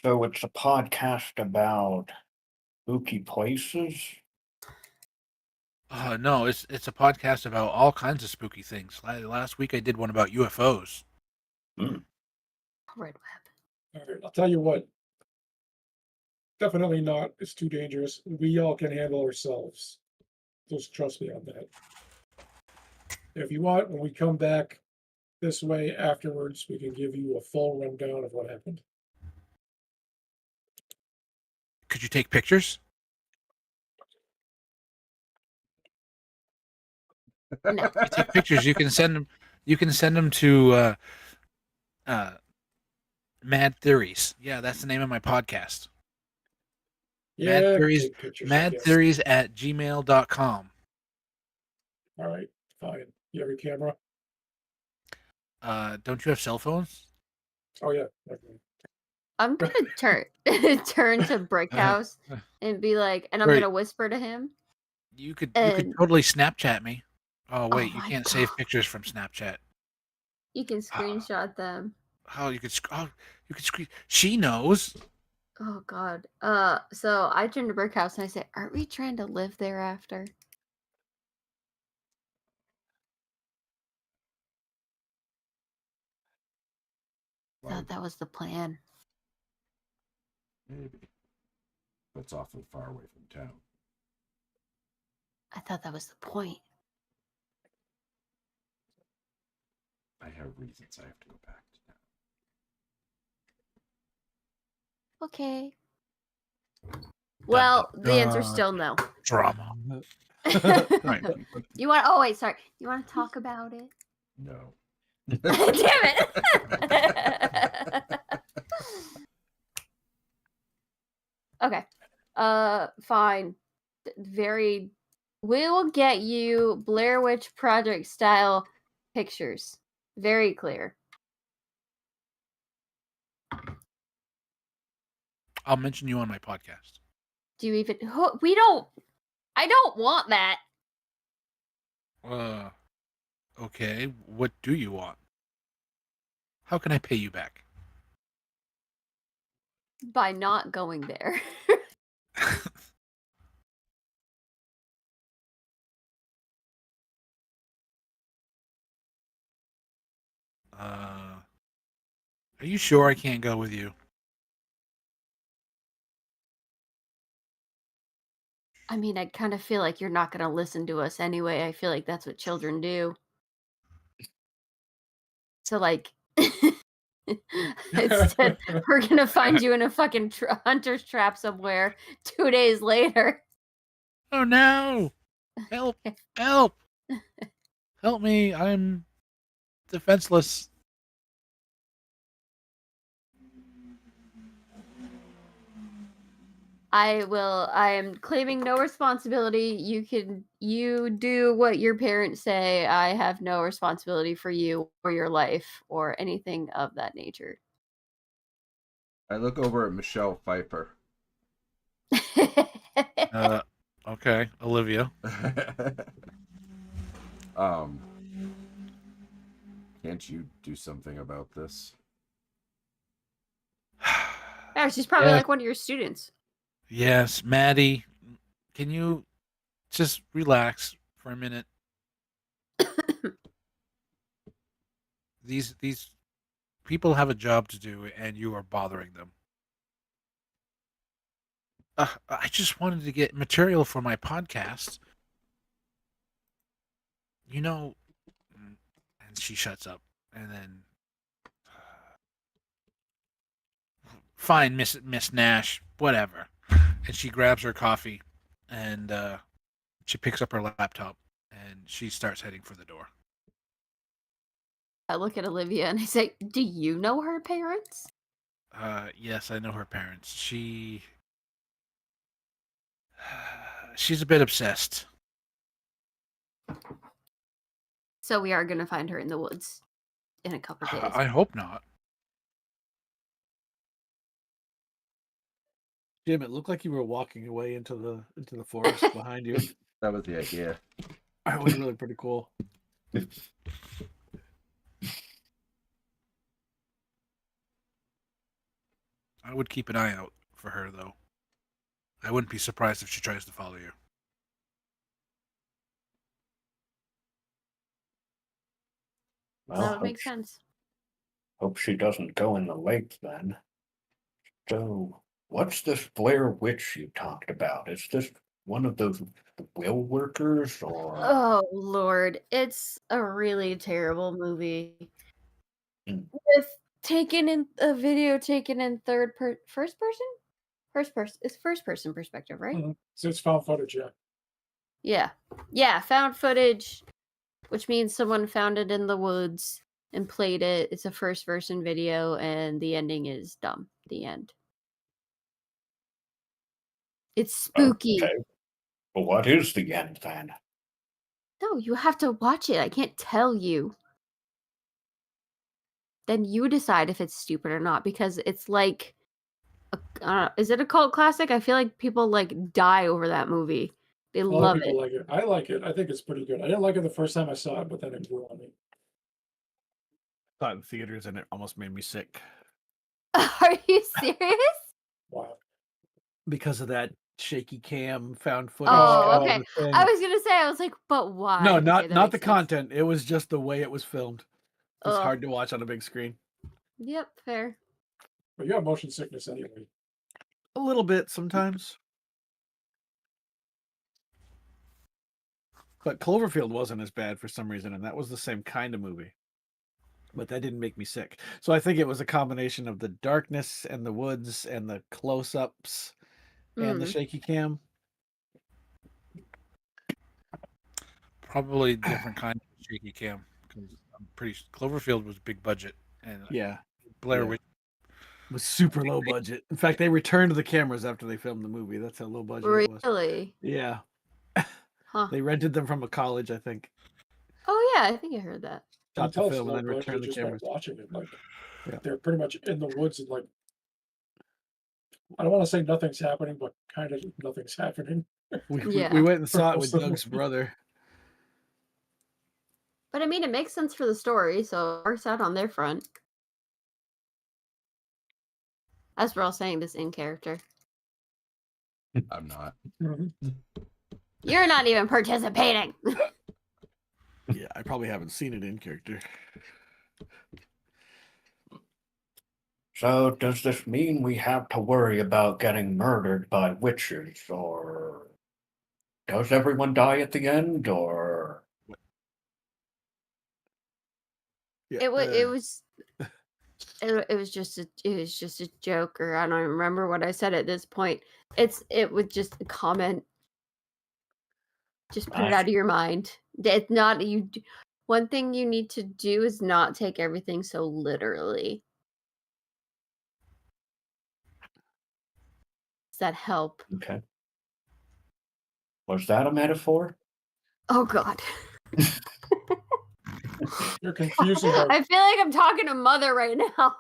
So it's a podcast about spooky places. No, it's a podcast about all kinds of spooky things. Last week I did one about UFOs. Red web. All right, I'll tell you what. Definitely not. It's too dangerous. We all can handle ourselves. Just trust me on that. If you want, when we come back this way afterwards, we can give you a full rundown of what happened. Could you take pictures? No. You take pictures. You can send them. You can send them to Mad Theories. Yeah, that's the name of my podcast. Yeah, theories, take pictures, I guess. madtheories@gmail.com. All right, fine. You have your camera? Don't you have cell phones? Oh yeah. Okay. I'm gonna turn to Brickhouse and be like, and I'm Right. gonna whisper to him. You could And totally Snapchat me. Oh oh wait, you my can't save God. pictures from Snapchat. You can screenshot them. Oh, you could screen. She knows. Oh God. So I turn to Brickhouse and I say, "Aren't we trying to live thereafter?" Thought that was the plan. Maybe. That's awfully far away from town. I thought that was the point. I have reasons I have to go back to town. Okay. Well, the answer's dun. still no. Drama. Right. You want? Oh wait, sorry. You want to talk about it? No. Damn it. Okay. Fine. We will get you Blair Witch Project style pictures. Very clear. I'll mention you on my podcast. Do you even we don't I don't want that. Okay. What do you want? How can I pay you back? By not going there. Are you sure I can't go with you? I mean, I kind of feel like you're not going to listen to us anyway. I feel like that's what children do. So, like, instead, we're going to find you in a fucking hunter's trap somewhere 2 days later. Oh no! Help! Help! Help me! I'm defenseless. I am claiming no responsibility. You do what your parents say. I have no responsibility for you or your life or anything of that nature. I look over at Michelle Pfeiffer. Okay, Olivia. Can't you do something about this? Yeah, she's probably Yes. like one of your students. Yes, Maddie. Can you just relax for a minute? These people have a job to do, and you are bothering them. I just wanted to get material for my podcast. You know, and she shuts up, and then, fine, Miss Nash, whatever. And she grabs her coffee, and she picks up her laptop, and she starts heading for the door. I look at Olivia and I say, "Do you know her parents?" Yes, I know her parents. She's a bit obsessed. So we are gonna find her in the woods in a couple days. I hope not. Jim, it looked like you were walking away into the forest behind you. That was the idea. It was really pretty cool. I would keep an eye out for her, though. I wouldn't be surprised if she tries to follow you. Well, That would make sense. Hope she doesn't go in the lake then. So, what's this Blair Witch you talked about? Is this one of those will workers or? Oh Lord, it's a really terrible movie. Mm. With a video taken in first person? It's first person perspective, right? Mhm. So it's found footage, yeah. Yeah, found footage, which means someone found it in the woods and played it. It's a first person video and the ending is dumb. The end. It's spooky. Okay. Well, what is the end then? No, you have to watch it. I can't tell you. Then you decide if it's stupid or not, because it's like, is it a cult classic? I feel like people like die over that movie. They A lot love of people it. like it. I like it. I think it's pretty good. I didn't like it the first time I saw it, but then it grew on me. Saw it in theaters and it almost made me sick Are you serious? Wow. because of that shaky cam found footage. Oh, kind of okay. a thing. I was gonna say, I was like, but why? No, Okay, not that not makes the sense. content. It was just the way it was filmed. It was Ugh. hard to watch on a big screen. Yep, fair. But you have motion sickness anyway. A little bit sometimes. But Cloverfield wasn't as bad for some reason, and that was the same kind of movie. But that didn't make me sick. So I think it was a combination of the darkness and the woods and the close-ups and the shaky cam. Probably different kind of shaky cam because I'm pretty. Cloverfield was big budget, and Yeah. Blair Yeah. Witch. It was super low budget. In fact, they returned the cameras after they filmed the movie. That's how low budget it was. Really? Yeah. Huh. They rented them from a college, I think. Oh yeah, I think I heard that. You Shot tell the it's film and low then budget returned the just by cameras. watching it. Like, Yeah. they're pretty much in the woods and like, I don't want to say nothing's happening, but kind of nothing's happening. Yeah. We went and For saw it most with of the Doug's movie. brother. But I mean, it makes sense for the story, so it works out on their front. As we're all saying, this in character. I'm not. Mhm. You're not even participating. Yeah, I probably haven't seen it in character. So, does this mean we have to worry about getting murdered by witches, or does everyone die at the end, or Yeah, It was just a joke, or I don't even remember what I said at this point. It was just a comment. Just put it out of your mind. It's not you. One thing you need to do is not take everything so literally. Does that help? okay? Was that a metaphor? Oh God. You're confusing her. I feel like I'm talking to mother right now.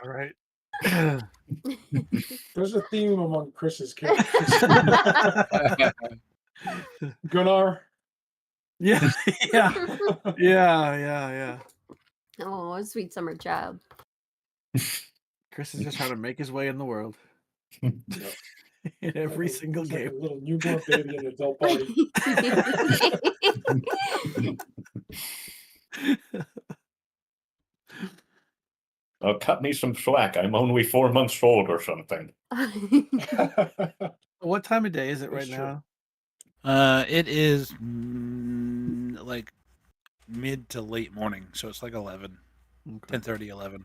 all right. There's a theme among Chris's characters. Gunnar. Yeah, yeah. Oh, a sweet summer child. Chris is just trying to make his way in the world Yep. in every Like a- single he's like game. a little newborn baby in an adult body. Cut me some slack. I'm only 4 months old or something. What time of day is it right That's true. now? It is like mid to late morning, so it's like 11, Okay. 10:30, 11.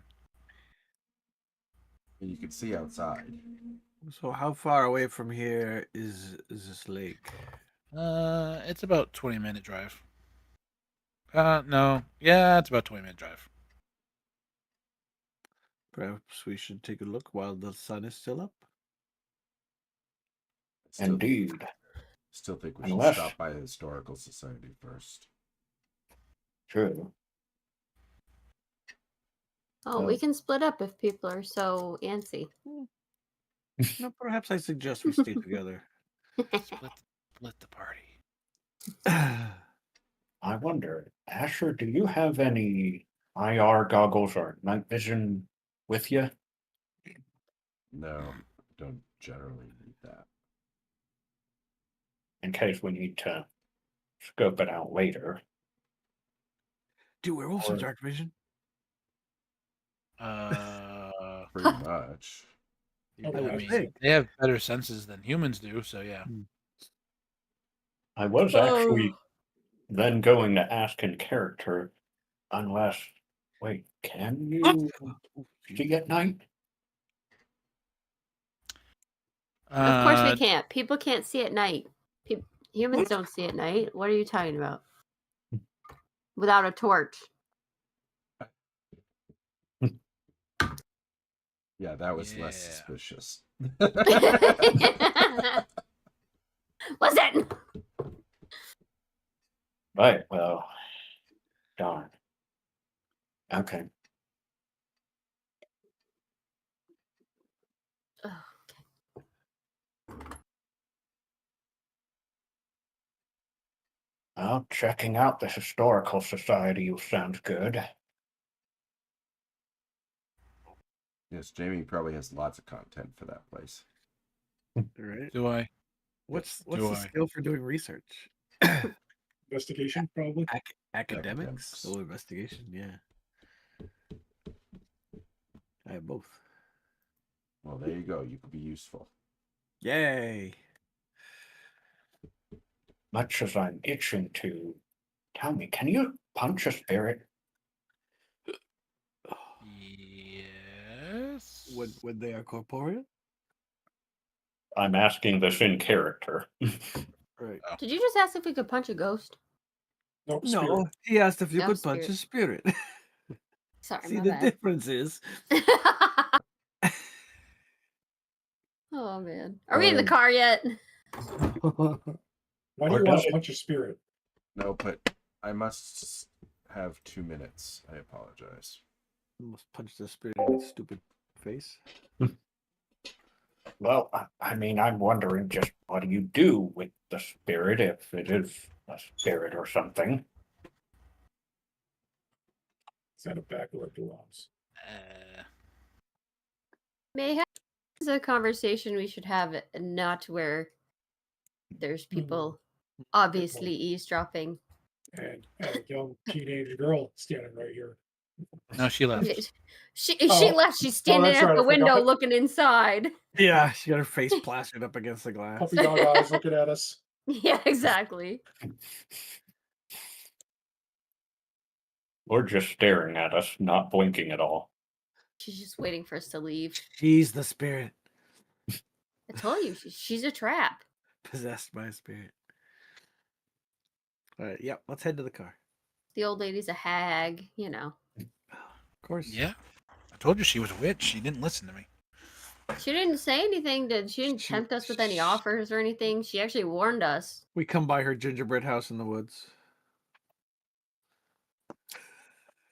And you can see outside. So how far away from here is this lake? It's about 20-minute drive. No, yeah, it's about 20-minute drive. Perhaps we should take a look while the sun is still up. Indeed. Still think we should Unless- stop by the Historical Society first. True. Oh, we can split up if people are so antsy. No, perhaps I suggest we stay together. Split the party. I wonder, Asher, do you have any IR goggles or night vision with you? No, don't generally need that. In case we need to scope it out later. Do werewolves have Or- dark vision? Pretty much. I I would mean, think. they have better senses than humans do, so yeah. I was actually then going to ask in character, unless, wait, can you see at night? Of course we can't. People can't see at night. Humans don't see at night. What are you talking about? Without a torch. Yeah, that was less Yeah. suspicious. Was it? Right, well, darn. Okay. Oh, Well, checking out the Historical Society sounds good. Yes, Jamie probably has lots of content for that place. Right. Do I? What's Do the I? skill for doing research? Investigation, probably. Academics? Academics. Oh, investigation. Yeah. I have both. Well, there you go. You could be useful. Yay. Much as I'm itching to, tell me, can you punch a spirit? Yes. When they are corporeal? I'm asking this in character. Right. did you just ask if we could punch a ghost? Nope, No, spirit. he asked if you No, could punch a spirit. Sorry, See, my the bad. difference is. Oh man, are we in the car yet? Why do Or you does want to it- punch a spirit? No, but I must have 2 minutes. I apologize. Almost punched the spirit in its stupid face. Well, I mean, I'm wondering just what do you do with the spirit if it is a spirit or something? Send it back where it belongs. Mayhaps it's a conversation we should have, not where there's people obviously eavesdropping. And a young teenage girl standing right here. No, she left. She Oh. left. She's standing that's at right, the I window forgot. looking inside. Yeah, she got her face plastered up against the glass. Puppy dog eyes looking at us. Yeah, exactly. Or just staring at us, not blinking at all. She's just waiting for us to leave. She's the spirit I told you, she's a trap. possessed by a spirit. All right, yep, let's head to the car. The old lady's a hag, you know. Of course. Yeah. I told you she was a witch. She didn't listen to me. She didn't say anything. She didn't She- tempt us with any offers or anything. She actually warned us. We come by her gingerbread house in the woods.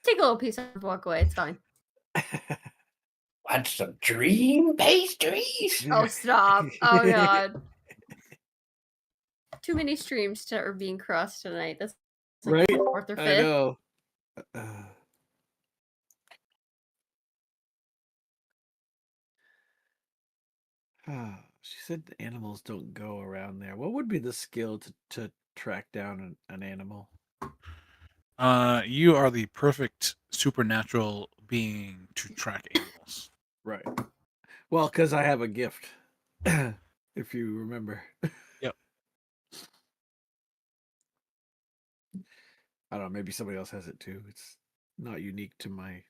Take a little piece and walk away. It's fine. Want some dream pastries? Oh, stop. Oh, God. Too many streams are being crossed tonight. That's like Right? the fourth or I fifth. know. She said the animals don't go around there. What would be the skill to track down an animal? You are the perfect supernatural being to track animals. Right. Well, because I have a gift, if you remember. Yep. I don't know. Maybe somebody else has it too. It's not unique to my.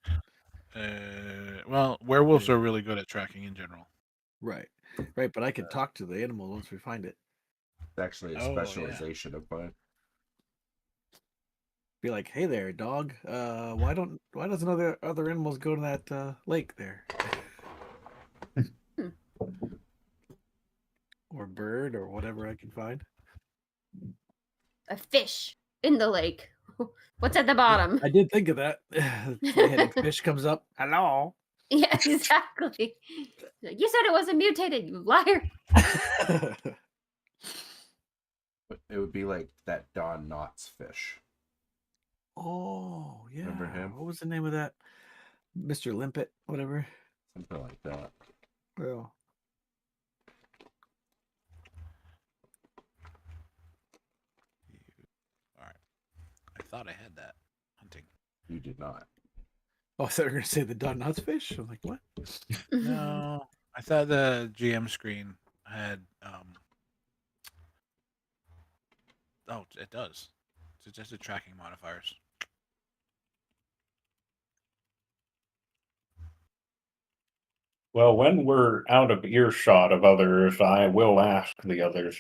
Well, werewolves are really good at tracking in general. Right. Right. But I can talk to the animal once we find it. It's actually a Oh, yeah. specialization of mine. Be like, hey there, dog. Why doesn't other animals go to that lake there? Or bird or whatever I can find. A fish in the lake. What's at the bottom? I did think of that. The headed fish comes up. Hello. Yeah, exactly. You said it wasn't mutated, you liar. But it would be like that Don Knotts fish. Oh, yeah. Remember him? What was the name of that? Mr. Limpet, whatever. Something like that. Well, All right. I thought I had that hunting. You did not. oh, I thought you were going to say the Don Knotts fish. I'm like, what? No, I thought the GM screen had. Oh, it does. It's just the tracking modifiers. Well, when we're out of earshot of others, I will ask the others.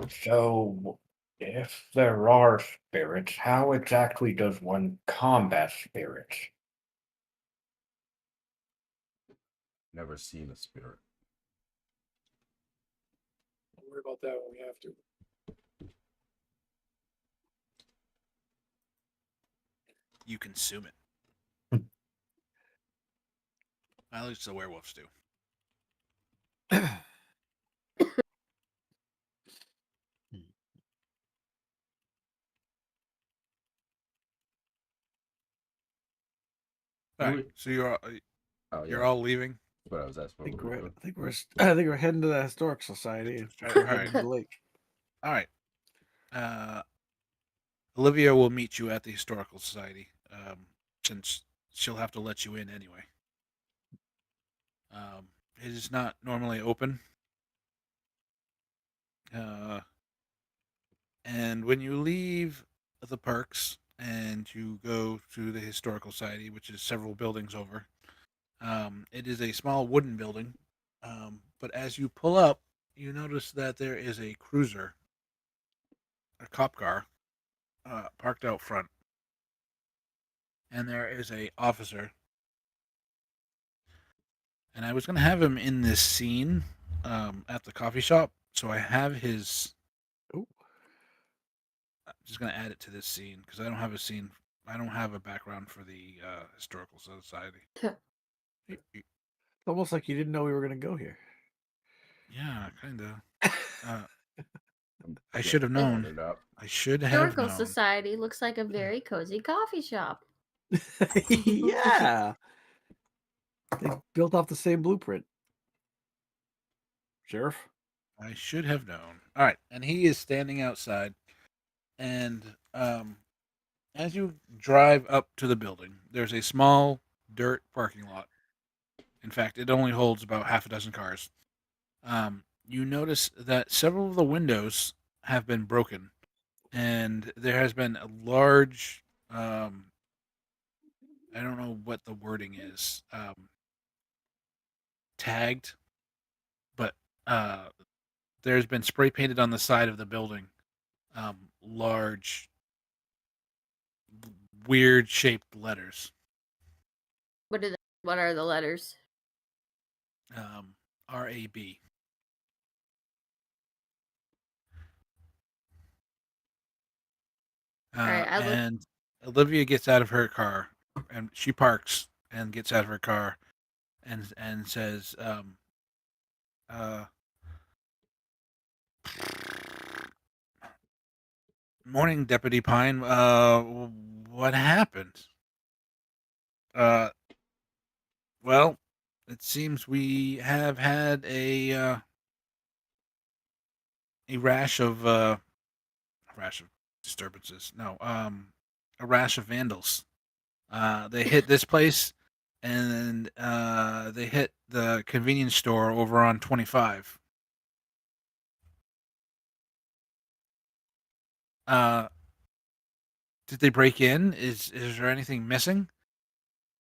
So, if there are spirits, how exactly does one combat spirits? Never seen a spirit. Don't worry about that when we have to. You consume it. At least the werewolves do. All right, so you're Oh, you're yeah. all leaving. But I was asking. I think what we were we're doing. I think we're heading to the historic society. And All we're right. heading to the lake. All right. Olivia will meet you at the historical society, since she'll have to let you in anyway. It is not normally open. And when you leave the Perks and you go to the historical society, which is several buildings over, it is a small wooden building. But as you pull up, you notice that there is a cruiser, a cop car, parked out front, and there is a officer. And I was gonna have him in this scene, at the coffee shop, so I have his. Ooh. I'm just gonna add it to this scene because I don't have a scene. I don't have a background for the historical society. It's almost like you didn't know we were going to go here. Yeah, kind of. I'm I getting should have known. it up. I should have Historical known. Society looks like a very cozy coffee shop. Yeah. They built off the same blueprint. Sheriff? I should have known. All right, and he is standing outside, and as you drive up to the building, there's a small dirt parking lot. In fact, it only holds about half a dozen cars. You notice that several of the windows have been broken, and there has been a large. I don't know what the wording is. Tagged, but there's been spray painted on the side of the building. Large, weird shaped letters. What are the letters? RAB. Alright, I look And Olivia gets out of her car, and she parks and gets out of her car, and says, "Morning, Deputy Pine. What happened? Uh, well, it seems we have had a rash of disturbances. No, a rash of vandals. They hit this place, and they hit the convenience store over on 25. Did they break in? Is there anything missing?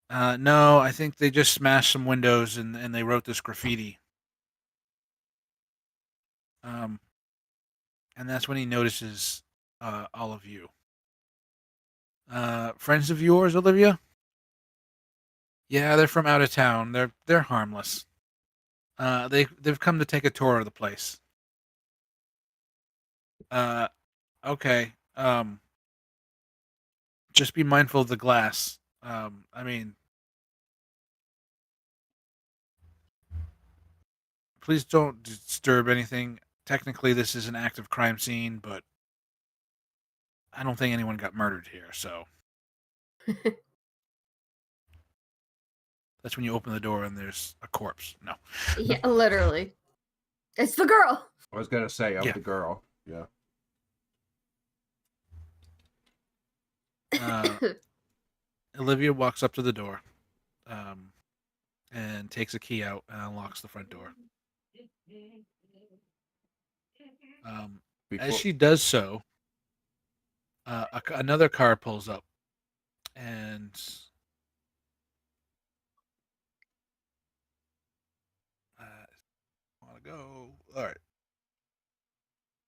No, I think they just smashed some windows and they wrote this graffiti. And that's when he notices all of you. Friends of yours, Olivia? Yeah, they're from out of town. They're harmless. They've come to take a tour of the place. Okay. Just be mindful of the glass. I mean, please don't disturb anything. Technically, this is an active crime scene, but I don't think anyone got murdered here. So that's when you open the door and there's a corpse. No. yeah, literally. It's the girl. I was gonna say Yeah. the girl. Yeah. Olivia walks up to the door, and takes a key out and unlocks the front door. As she does so, another car pulls up, and want to go. All right,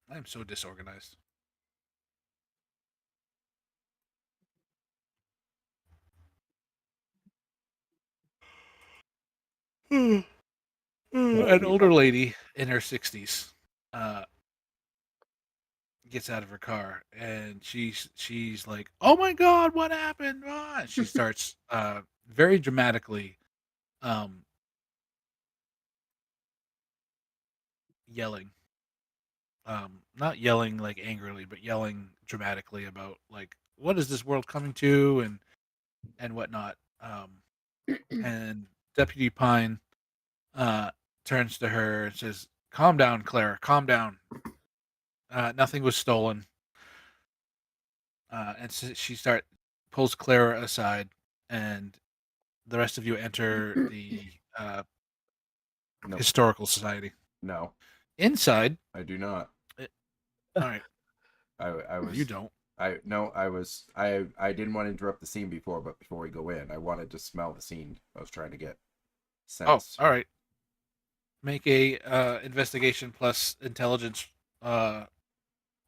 I'm so disorganized. An older lady in her 60s gets out of her car and she's like, "Oh my God, what happened?" And she starts very dramatically yelling. Not yelling like angrily, but yelling dramatically about like, what is this world coming to, and whatnot. And Deputy Pine turns to her and says, "Calm down, Clara. Calm down. Nothing was stolen." And so she pulls Clara aside, and the rest of you enter the No, historical society. no, Inside, I do not. all right, I was. you don't. I was. I didn't want to interrupt the scene before, but before we go in, I wanted to smell the scene. I was trying to get Oh, sense. all right. Make a investigation plus intelligence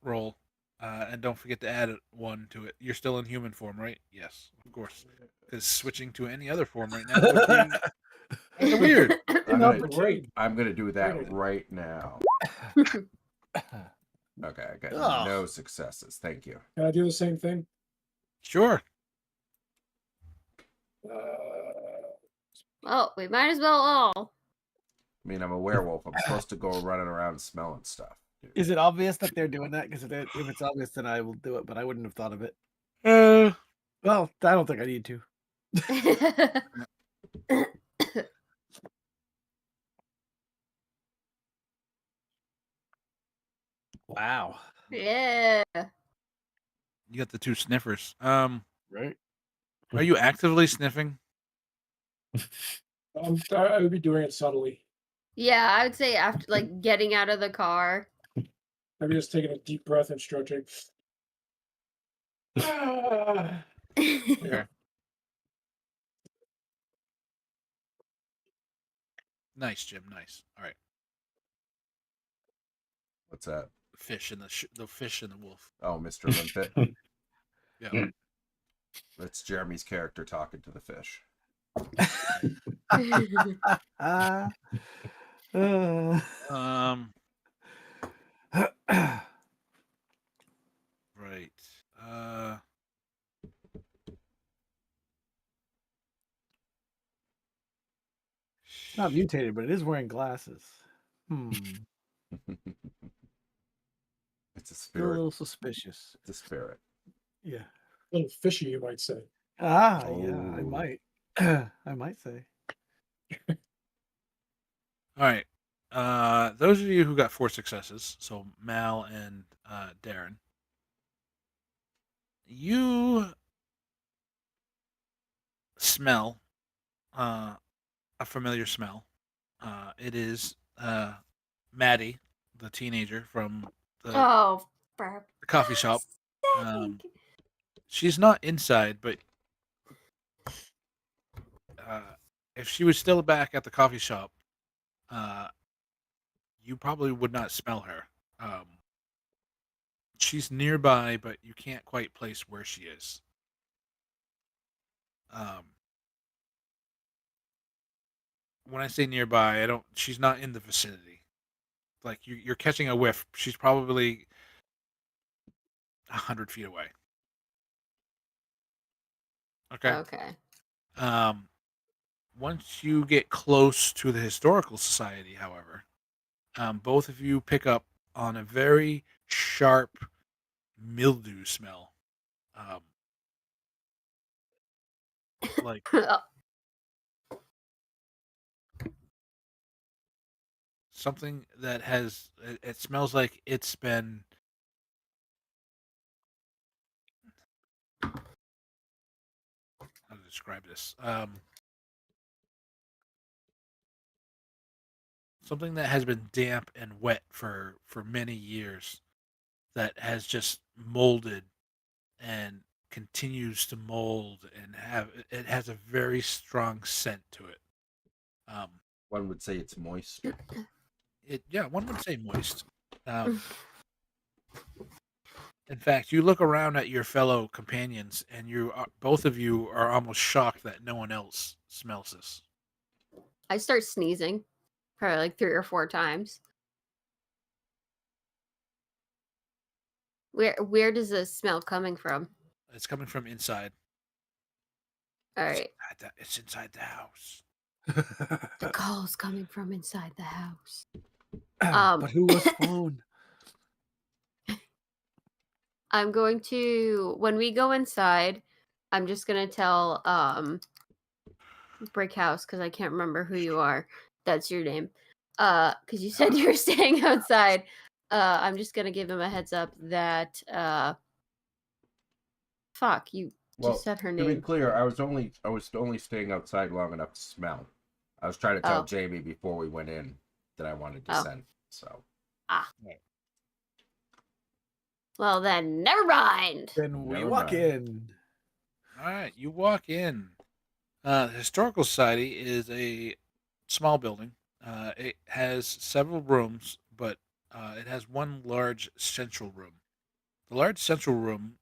roll, and don't forget to add one to it. You're still in human form, right? Yes, of course. Because switching to any other form right now would be kind of weird. I'm gonna do that right now. Okay, I got Ugh. no successes. Thank you. Can I do the same thing? Sure. Oh, we might as well all. I mean, I'm a werewolf. I'm supposed to go running around smelling stuff. Dude. Is it obvious that they're doing that? Because if it's obvious, then I will do it. But I wouldn't have thought of it. Well, I don't think I need to. Wow. Yeah. You got the two sniffers. Right. Are you actively sniffing? I would be doing it subtly. Yeah, I would say after like getting out of the car. Maybe just taking a deep breath and stretching. Yeah. Nice, Jim. Nice. All right. What's that? Fish and the fish and the wolf. Oh, Mr. Limpet. Yeah. That's Jeremy's character talking to the fish. Right. It's not mutated, but it is wearing glasses. It's a Still a spirit. little suspicious. It's a spirit. Yeah. A little fishy, you might say. Yeah, I Oh. might. I might say. All right. Those of you who got 4 successes, so Mal and Darren, you smell a familiar smell. It is Maddie, the teenager from the for coffee shop. sake. She's not inside, but if she was still back at the coffee shop, you probably would not smell her. She's nearby, but you can't quite place where she is. When I say nearby, she's not in the vicinity. Like you're catching a whiff. She's probably 100 feet away. Okay. Okay. Once you get close to the historical society, however, both of you pick up on a very sharp mildew smell. Like something that it smells like it's been how to describe this. Something that has been damp and wet for many years, that has just molded and continues to mold and it has a very strong scent to it. One would say it's moist. One would say moist. In fact, you look around at your fellow companions, and both of you are almost shocked that no one else smells this. I start sneezing. Probably like 3 or 4 times. Where does the smell coming from? It's coming from inside. All right. It's inside the house. The call's coming from inside the house. But who was phone? I'm going to, when we go inside, I'm just going to tell Brick House, because I can't remember who you are. That's your name. Because you said you were staying outside. I'm just going to give him a heads up that, fuck, you Well, just said her to be name. clear, I was only staying outside long enough to smell. I was trying to tell Oh. Jamie before we went in that I wanted to Oh. send. So Well, then, never mind. Then we Never walk mind. in. All right, you walk in. The Historical Society is a small building. It has several rooms, but it has one large central room. The large central room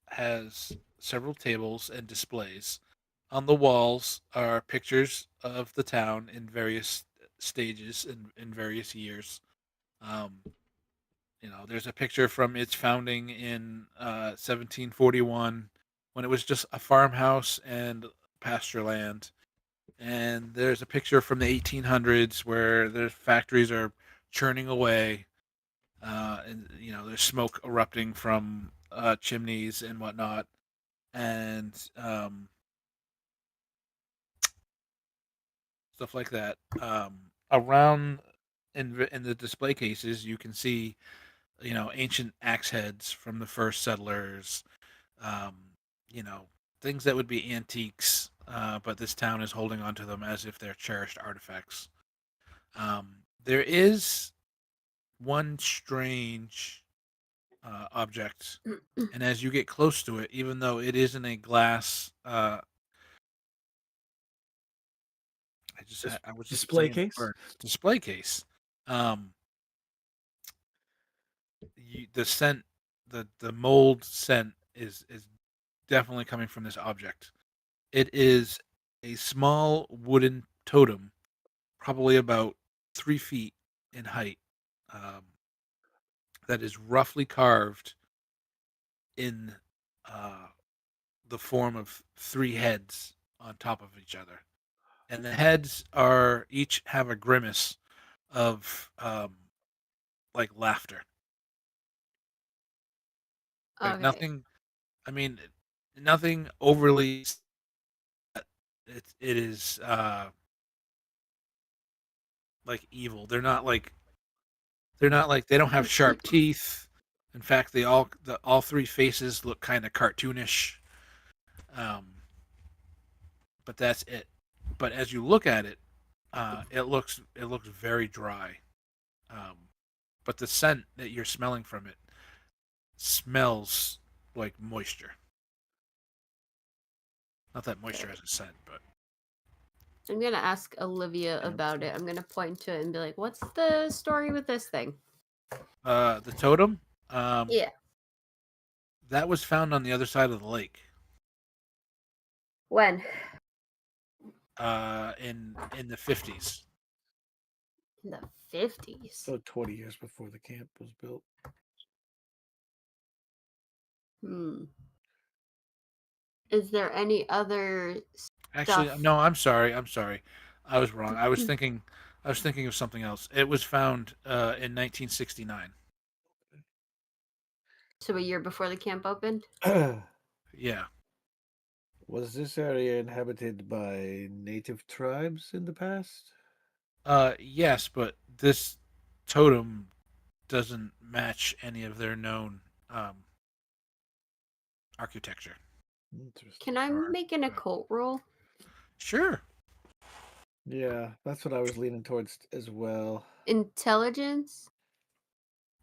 has several tables and displays. On the walls are pictures of the town in various stages in various years. There's a picture from its founding in 1741 when it was just a farmhouse and pasture land. And there's a picture from the 1800s where the factories are churning away, and there's smoke erupting from chimneys and whatnot, and stuff like that. Around in the display cases, you can see ancient axe heads from the first settlers, um, you know, things that would be antiques, but this town is holding on to them as if they're cherished artifacts. There is one strange object, and as you get close to it, even though it is in a glass, I was just Display saying the case? word, display case. The scent, the mold scent is definitely coming from this object. It is a small wooden totem, probably about 3 feet in height, that is roughly carved in the form of 3 heads on top of each other, and the heads are each have a grimace of like laughter. Like Okay. nothing. I mean, nothing overly. It is like evil. They're not like they don't have sharp teeth. In fact, all 3 faces look kind of cartoonish. Um, but that's it. But as you look at it, it looks very dry. But the scent that you're smelling from it smells like moisture. Not that moisture has a scent, but I'm going to ask Olivia about it. I'm going to point to it and be like, what's the story with this thing? the totem, Yeah. that was found on the other side of the lake. When? In the 50s. In the 50s. So 20 years before the camp was built. Is there any other Actually, stuff? no. I'm sorry. I was wrong. I was thinking of something else. It was found in 1969. So a year before the camp opened? Yeah. Was this area inhabited by native tribes in the past? Yes, but this totem doesn't match any of their known architecture. Interesting. Can I make an occult roll? Sure. Yeah, that's what I was leaning towards as well. Intelligence?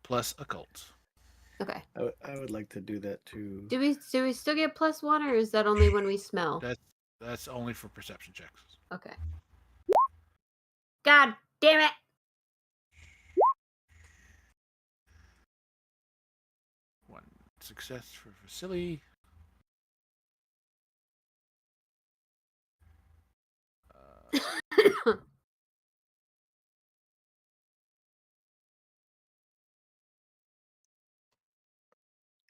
Plus occult. Okay. I would like to do that too. Do we still get +1, or is that only when we smell? That's only for perception checks. Okay. God damn it! One success for Vasily.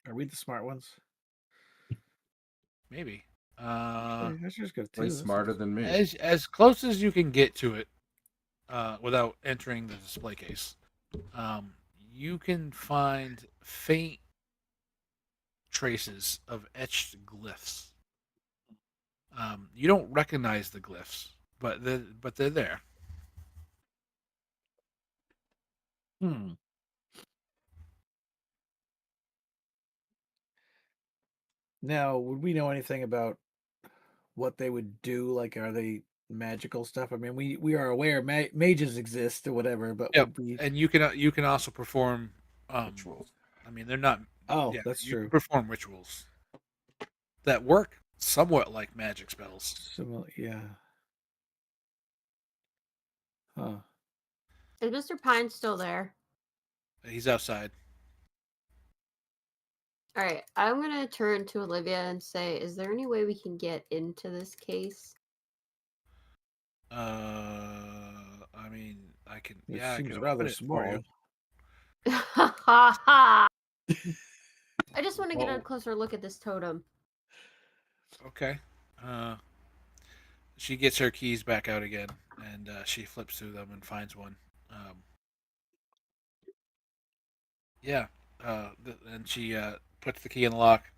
Are we the smart ones? Maybe. I just got two. Way That's smarter nice. than me. As close as you can get to it, without entering the display case, you can find faint traces of etched glyphs. You don't recognize the glyphs, but they're there. Hmm. Now, would we know anything about what they would do? Like, are they magical stuff? I mean, we are aware mages exist or whatever, but Yep. would we? And you can also perform Rituals. I mean, they're not. Oh, Yeah, that's you can true. perform rituals that work somewhat like magic spells. Similar, yeah. Huh. Is Mr. Pine still there? He's outside. All right, I'm gonna turn to Olivia and say, "Is there any way we can get into this case?" I mean, I can. It Yeah, I seems can rather open it for you. small. Ha ha ha! I just want to get a Well- closer look at this totem. Okay. She gets her keys back out again, and she flips through them and finds one. Yeah. And she puts the key in the lock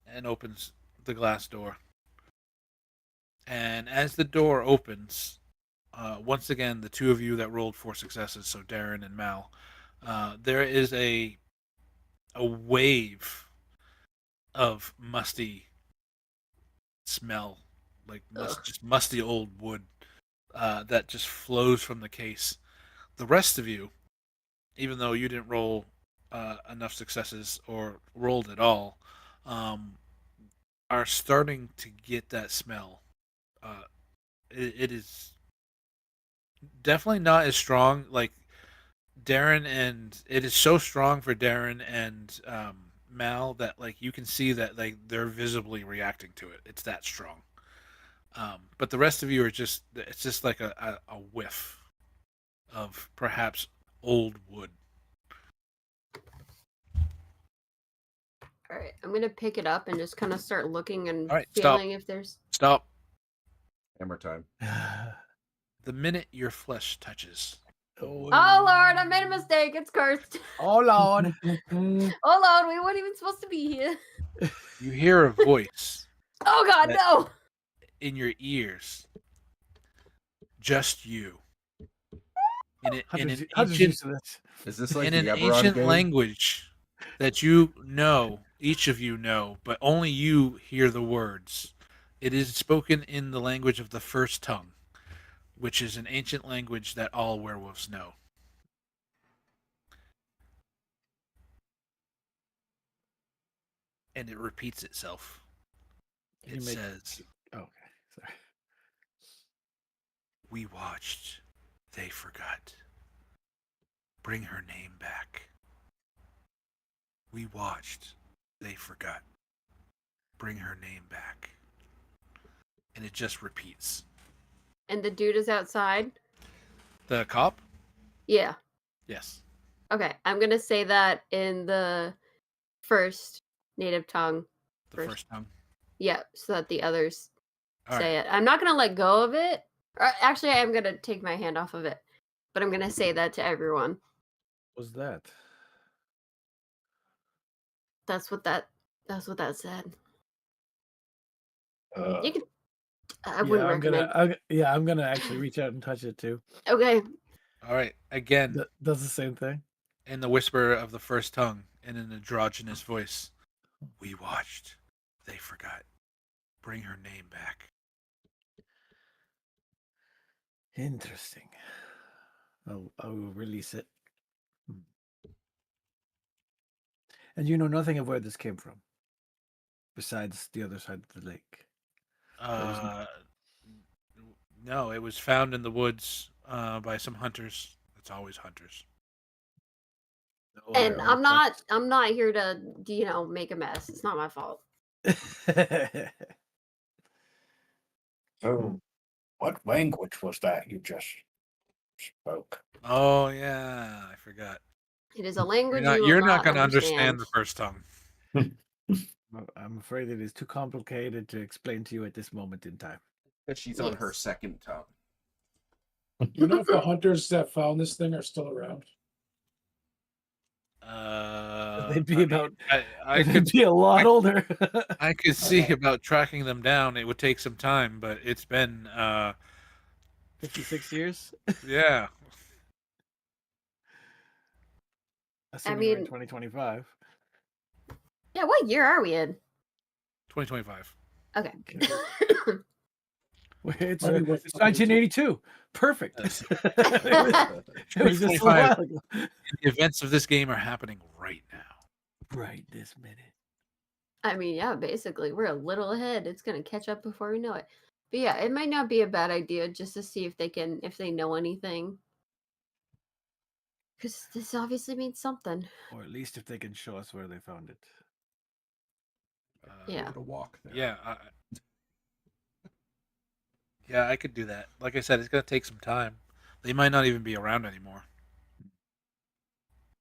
and opens the glass door. And as the door opens, once again, the two of you that rolled for successes, so Darren and Mal, there is a wave of musty smell, like just musty old wood that just flows from the case. The rest of you, even though you didn't roll enough successes or rolled at all, are starting to get that smell. It is definitely not as strong. Like Darren, and it is so strong for Darren and Mal that like you can see that like they're visibly reacting to it. It's that strong. But the rest of you are it's just like a whiff of perhaps old wood. All right, I'm gonna pick it up and just kind of start looking and All right, stop. feeling if there's. Stop. Hammer time. The minute your flesh touches, Oh Lord, I made a mistake. It's cursed. Oh Lord. Oh Lord, we weren't even supposed to be here. you hear a voice Oh God, That- no! in your ears. Just you. In an Hundreds ancient used to this. Is this like in the an Eberron ancient game? language that you know, each of you know, but only you hear the words. It is spoken in the language of the first tongue, which is an ancient language that all werewolves know. And it repeats itself. Can It you make- says, Okay, sorry. "We watched. They forgot. Bring her name back. We watched. They forgot. Bring her name back." And it just repeats. And the dude is outside? The cop? Yeah. Yes. Okay, I'm gonna say that in the first native tongue. The First. first tongue. Yeah, so that the others All say it. I'm not gonna let go of it. Or actually, I'm gonna take my hand off of it. But I'm gonna say that to everyone. What was that? That's what that said. You can. I wouldn't recommend. I'm gonna actually reach out and touch it too. Okay. All right. Again, Does the same thing. in the whisper of the first tongue, in an androgynous voice, "We watched. They forgot. Bring her name back." Interesting. I'll release it. And you know nothing of where this came from, besides the other side of the lake. No, it was found in the woods by some hunters. It's always hunters. No And other I'm not here to make a mess. It's not my fault. artifacts? So, what language was that you just spoke? Oh yeah, I forgot. It is a language You're you will not going to understand understand the first tongue. I'm afraid it is too complicated to explain to you at this moment in time. But she's on her Yes. second tongue. You know if the hunters that found this thing are still around? They'd be about. I They'd could be a lot older. I could see about tracking them down. It would take some time, but it's been 56 years. yeah. Assuming we're in mean- 2025. Yeah, what year are we in? 2025. Okay. It's, Might be worth it's looking into. 1982. Perfect. Yes. It was just a while ago. The events of this game are happening right now. Right this minute. I mean, yeah, basically, we're a little ahead. It's gonna catch up before we know it. But yeah, it might not be a bad idea just to see if they know anything. Because this obviously means something. Or at least if they can show us where they found it. Yeah. To walk there. Yeah, I could do that. Like I said, it's gonna take some time. They might not even be around anymore.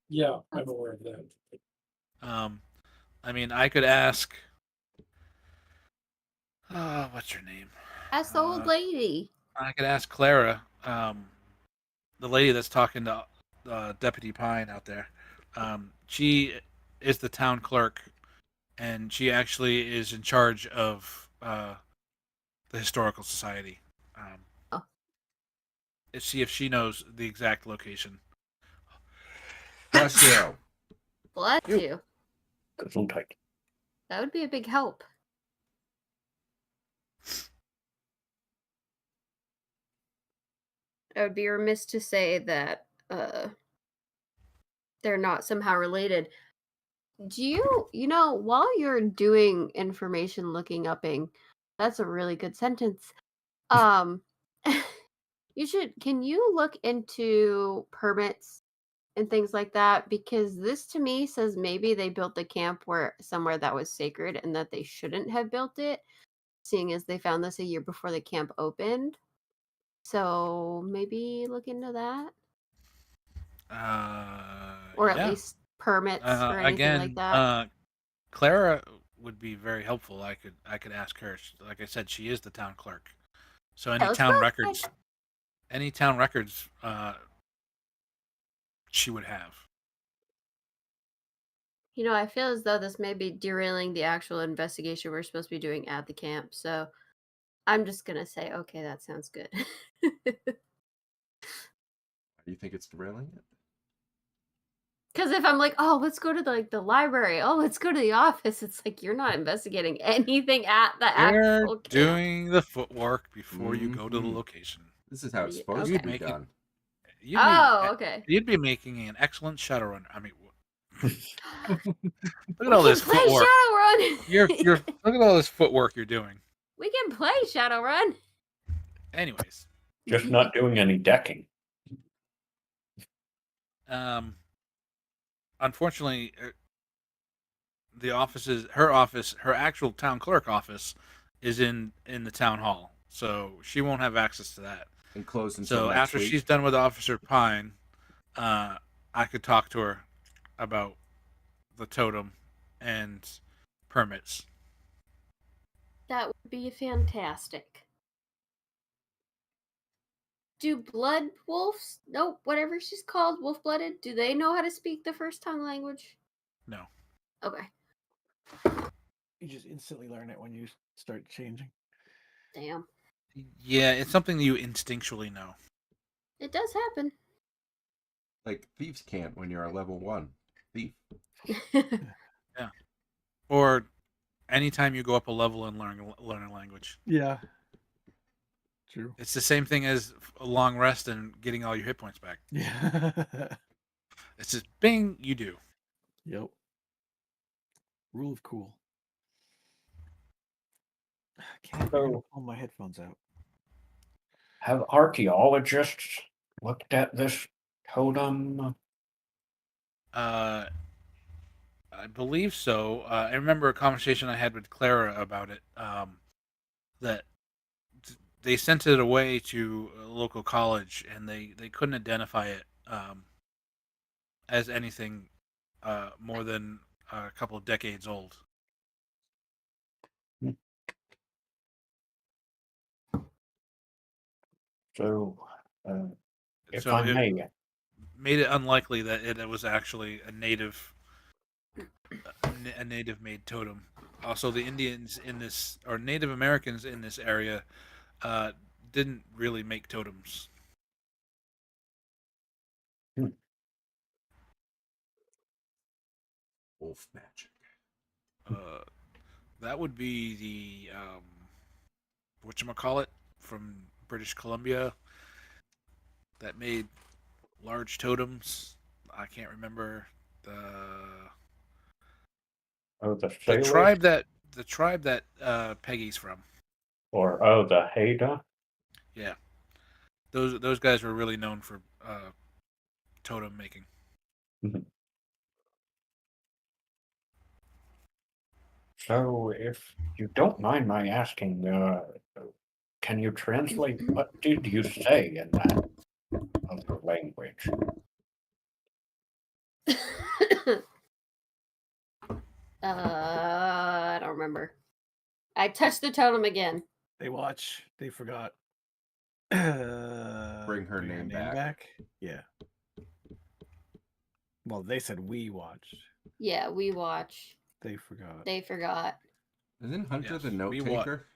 Yeah, I'm aware of that. I mean, I could ask. What's her name? Ask the old lady. I could ask Clara, the lady that's talking to Deputy Pine out there. She is the town clerk, and she actually is in charge of the historical society. Oh. See if she knows the exact location. Bless you. Bless You- you. Gesundheit. That would be a big help. I would be remiss to say that they're not somehow related. Do you know, while you're doing information looking upping, that's a really good sentence. Can you look into permits and things like that? Because this to me says maybe they built the camp somewhere that was sacred and that they shouldn't have built it, seeing as they found this a year before the camp opened. So maybe look into that. Or at Yeah. least permits or anything Again, like that. Clara would be very helpful. I could ask her. Like I said, she is the town clerk. So any let's town go. records, she would have. You know, I feel as though this may be derailing the actual investigation we're supposed to be doing at the camp. So I'm just going to say, okay, that sounds good. Do you think it's derailing it? Because if I'm like, oh, let's go to the library. Oh, let's go to the office. It's like, you're not investigating anything at the You're actual camp. doing the footwork before you go to the Mhm. location. This is how it's Yeah, supposed okay. to be Make it- done. Okay. You'd be making an excellent Shadowrun. I mean, look We at all can this play footwork. Shadowrun. You're look at all this footwork you're doing. We can play Shadowrun. Anyways, Just not doing any decking. unfortunately, her actual town clerk office is in the town hall, so she won't have access to that. Enclosed until So next after week. she's done with Officer Pine, I could talk to her about the totem and permits. That would be fantastic. Do blood wolves, whatever she's called, wolf-blooded, do they know how to speak the first tongue language? No. Okay. You just instantly learn it when you start changing. Damn. Yeah, it's something you instinctually know. It does happen. Like thieves can't when you're a level 1 thief. Or anytime you go up a level and learn a language. Yeah. True. It's the same thing as a long rest and getting all your hit points back. Yeah. It's just bing, you do. Yep. Rule of cool. I can't So- pull my headphones out. Have archaeologists looked at this totem? I believe so. I remember a conversation I had with Clara about it. That they sent it away to a local college, and they couldn't identify it as anything more than a couple of decades old. So, if So I it may, made it unlikely that it was actually a native made totem. Also, the Indians in this, or Native Americans in this area, didn't really make totems. Wolf magic. That would be the whatchamacallit from British Columbia that made large totems. I can't remember the the the Salish tribe that Peggy's from. or the Haida. Yeah, those guys were really known for totem making. So, if you don't mind my asking, can you translate what did you say in that other language? I don't remember. I touched the totem again. They watch. They forgot. Bring her name back. Yeah. Well, they said we watched. Yeah, we watch. They forgot. They forgot. Isn't Hunter Yes, the note we taker?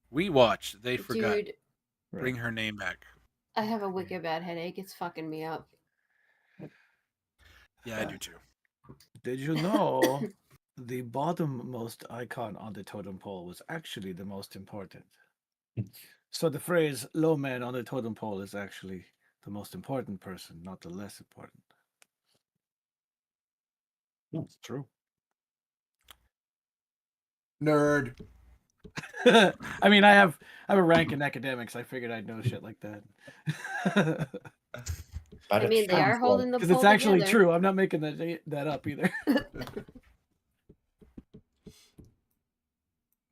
We watched. They forgot. Dude, Bring her name back. I have a wicked bad headache. It's fucking me up. Yeah, I do too. Did you know the bottommost icon on the totem pole was actually the most important? So the phrase low man on the totem pole is actually the most important person, not the less important. It's true. Nerd. I mean, I have a rank in academics. I figured I'd know shit like that. But I it mean, they are sounds holding the Because pole it's actually together. true. I'm not making that up either.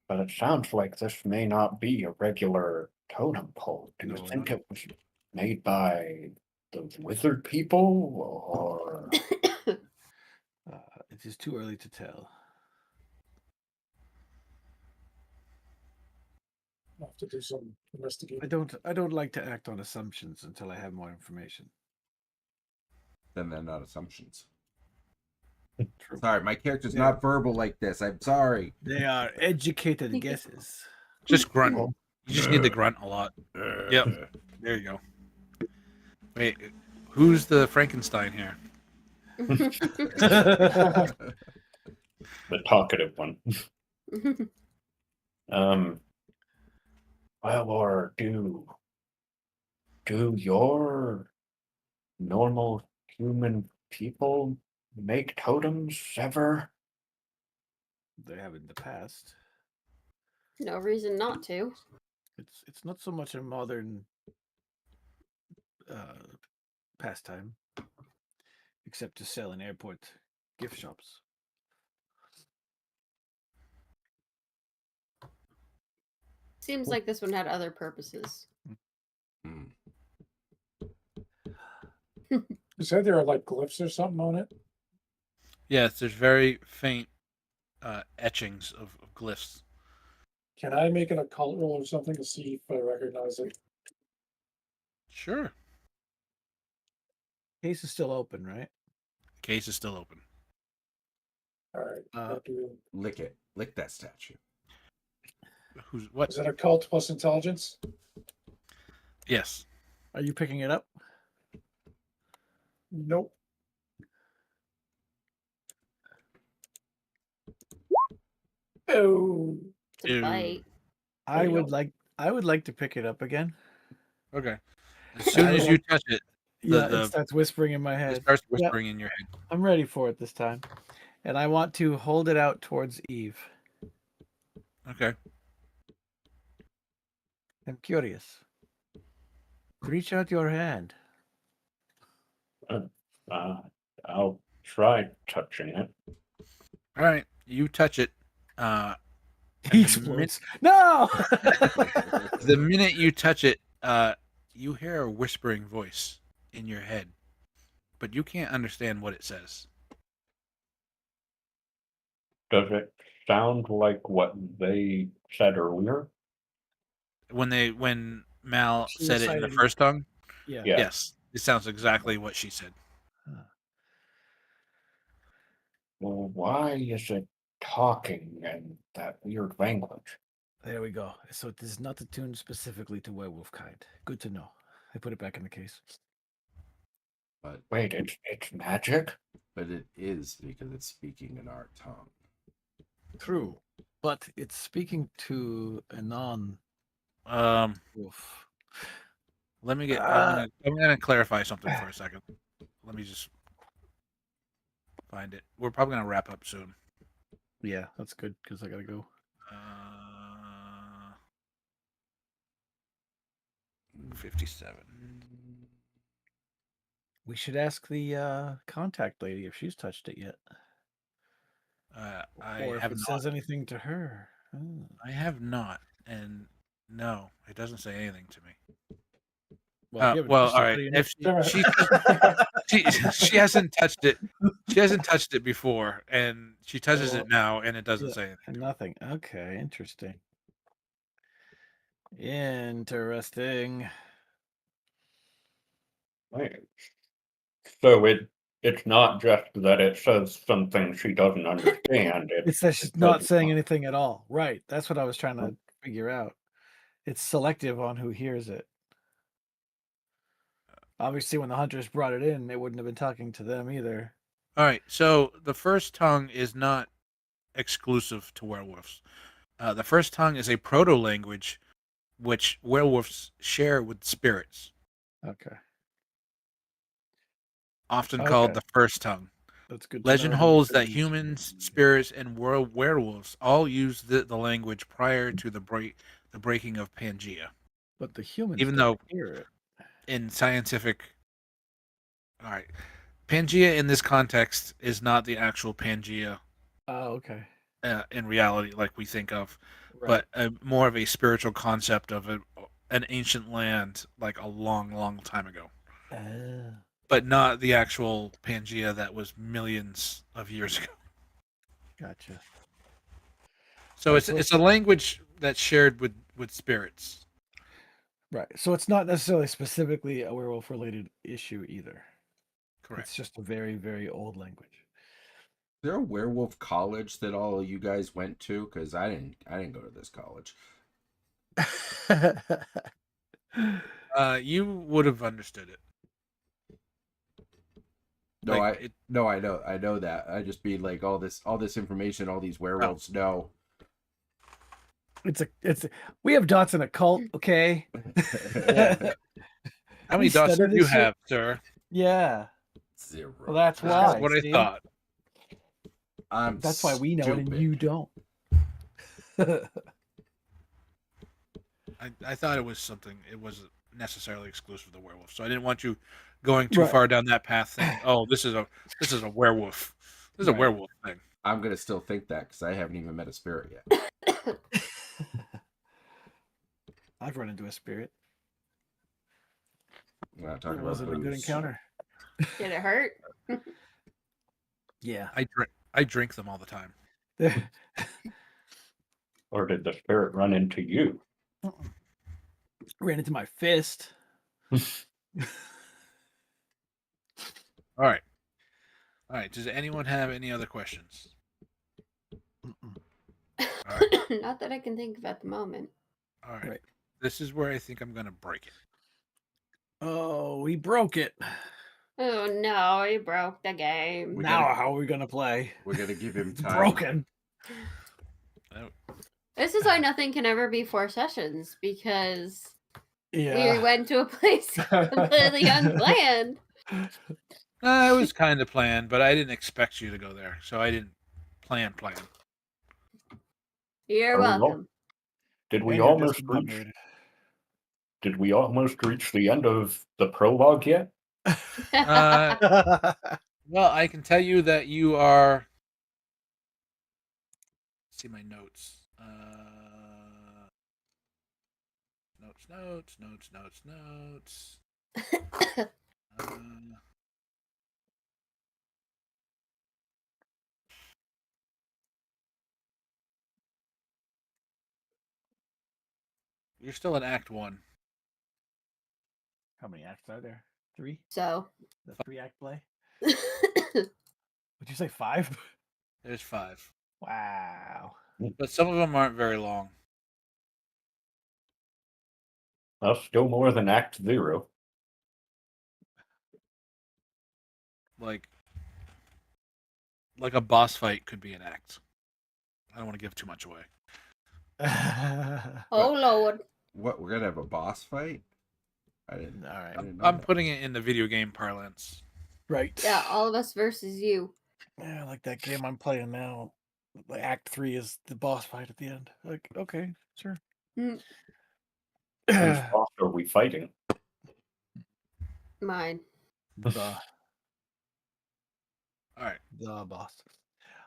But it sounds like this may not be a regular totem pole. Do you No, think not- it was made by the wizard people, or It is too early to tell. I'll have to do some investigating. I don't like to act on assumptions until I have more information. Then they're not assumptions. True. Sorry, my character's Yeah. not verbal like this. I'm sorry. They are educated guesses. Just grunt. You just need to grunt a lot. Yep. There you go. Wait, who's the Frankenstein here? the talkative one? Well, or do your normal human people make totems ever? They have in the past. No reason not to. It's not so much a modern pastime, except to sell in airport gift shops. Seems like this one had other purposes. Hmm. You said there are like glyphs or something on it? Yes, there's very faint etchings of glyphs. Can I make an occult roll or something to see if I recognize it? Sure. Case is still open, right? Case is still open. All right. Uh, Lick it. Lick that statue. Who's what? Is it occult plus intelligence? Yes. Are you picking it up? Nope. Oh. It's a Ew. bite. I you would go. like to pick it up again. Okay. As soon as you touch it, Yeah, the- it starts whispering in my it head. starts Yep, whispering in your head. I'm ready for it this time. And I want to hold it out towards Eve. Okay. I'm curious. Reach out your hand. I'll try touching it. All right. You touch it. He And the explodes. No! The minute you touch it, you hear a whispering voice in your head, but you can't understand what it says. Does it sound like what they said earlier? When Mal She said it in the recited- first tongue, Yeah. Yeah. yes, it sounds exactly what she said. Well, why is it talking in that weird language? There we go. So it is not attuned specifically to werewolf kind. Good to know. I put it back in the case. But Wait, it's magic? it is because it's speaking in our tongue. True. But it's speaking to a non-wolf. Um, let me get. I'm gonna clarify something for a second. Let me just find it. We're probably gonna wrap up soon. Yeah, that's good because I gotta go. 57. We should ask the contact lady if she's touched it yet. I Or if have it not. says anything to her. Oh. I have not, and no, it doesn't say anything to me. Well, if you haven't Well, touched it, all how right. do you know? If she hasn't touched it. She hasn't touched it before, and she touches Oh, it now, and it doesn't yeah, say anything. and nothing. Okay, interesting. Interesting. Right. So it's not just that it says something she doesn't understand. It says she's it not says- saying anything at all. Right. That's what I was trying to figure out. It's selective on who hears it. Obviously, when the hunters brought it in, they wouldn't have been talking to them either. All right. So the first tongue is not exclusive to werewolves. The first tongue is a proto language, which werewolves share with spirits, Okay. often called Okay. the first tongue. That's good. to Legend know. holds that humans, spirits, and werewolves all use the language prior to the breaking of Pangea. But the humans Even don't though hear it. in scientific, all right, Pangea in this context is not the actual Pangea Oh, okay. in reality like we think of, Right. but more of a spiritual concept of an ancient land like a long, long time ago. But not the actual Pangea that was millions of years ago. Gotcha. So Right, it's a language that's shared with spirits. Right. So it's not necessarily specifically a werewolf related issue either. Correct. It's just a very, very old language. Is there a werewolf college that all of you guys went to? Because I didn't go to this college. You would have understood it. No, Like, I know that. I just mean like all this information, all these werewolves know. We have dots in a cult, okay? How We many dots studied do you this shit. have, sir? Yeah. 0. Well, that's That's why. what I see? thought. That's why we know it and stupid. you don't. I thought it was something. It wasn't necessarily exclusive to the werewolf, so I didn't want you going too Right. far down that path, thinking, "Oh, this is a werewolf. This is a Right. werewolf thing." I'm gonna still think that because I haven't even met a spirit yet. I've run into a spirit. We're not It talking about wasn't a good booze. encounter. Did it hurt? Yeah. I drink them all the time. Or did the spirit run into you? Ran into my fist. All right. Does anyone have any other questions? All right. Not that I can think of at the moment. All right. Right. This is where I think I'm gonna break it. Oh, we broke it. Oh no, he broke the game. Now how are we gonna play? We're gonna give him It's time. broken. This is why nothing can ever be 4 sessions, because we Yeah. went to a place completely unplanned. It was kind of planned, but I didn't expect you to go there, so I didn't plan. You're Are we all- welcome. Did we And you're almost reach? discombobulated. Did we almost reach the end of the prologue yet? Well, I can tell you that you are. Let's see my notes. Notes. You're still in Act 1. How many acts are there? 3? So The 3-act play? Would you say 5? There's 5. Wow. But some of them aren't very long. That's still more than Act 0. Like a boss fight could be an act. I don't want to give too much away. oh Lord. What, we're gonna have a boss fight? I didn't. All right. I didn't know I'm that. putting it in the video game parlance. Right. Yeah, all of us versus you. Yeah, like that game I'm playing now. Like Act 3 is the boss fight at the end. Like, okay, sure. Mm. Whose boss are we fighting? Mine. the All right. boss.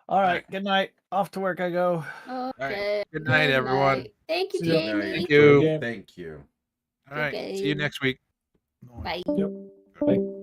All right. Good night. Off to work I go. Okay. Good night, everyone. night. Thank you, See ya. Jamie. Thank you. Game. Thank you. All right. See you game. next week. Bye. Yep. Right.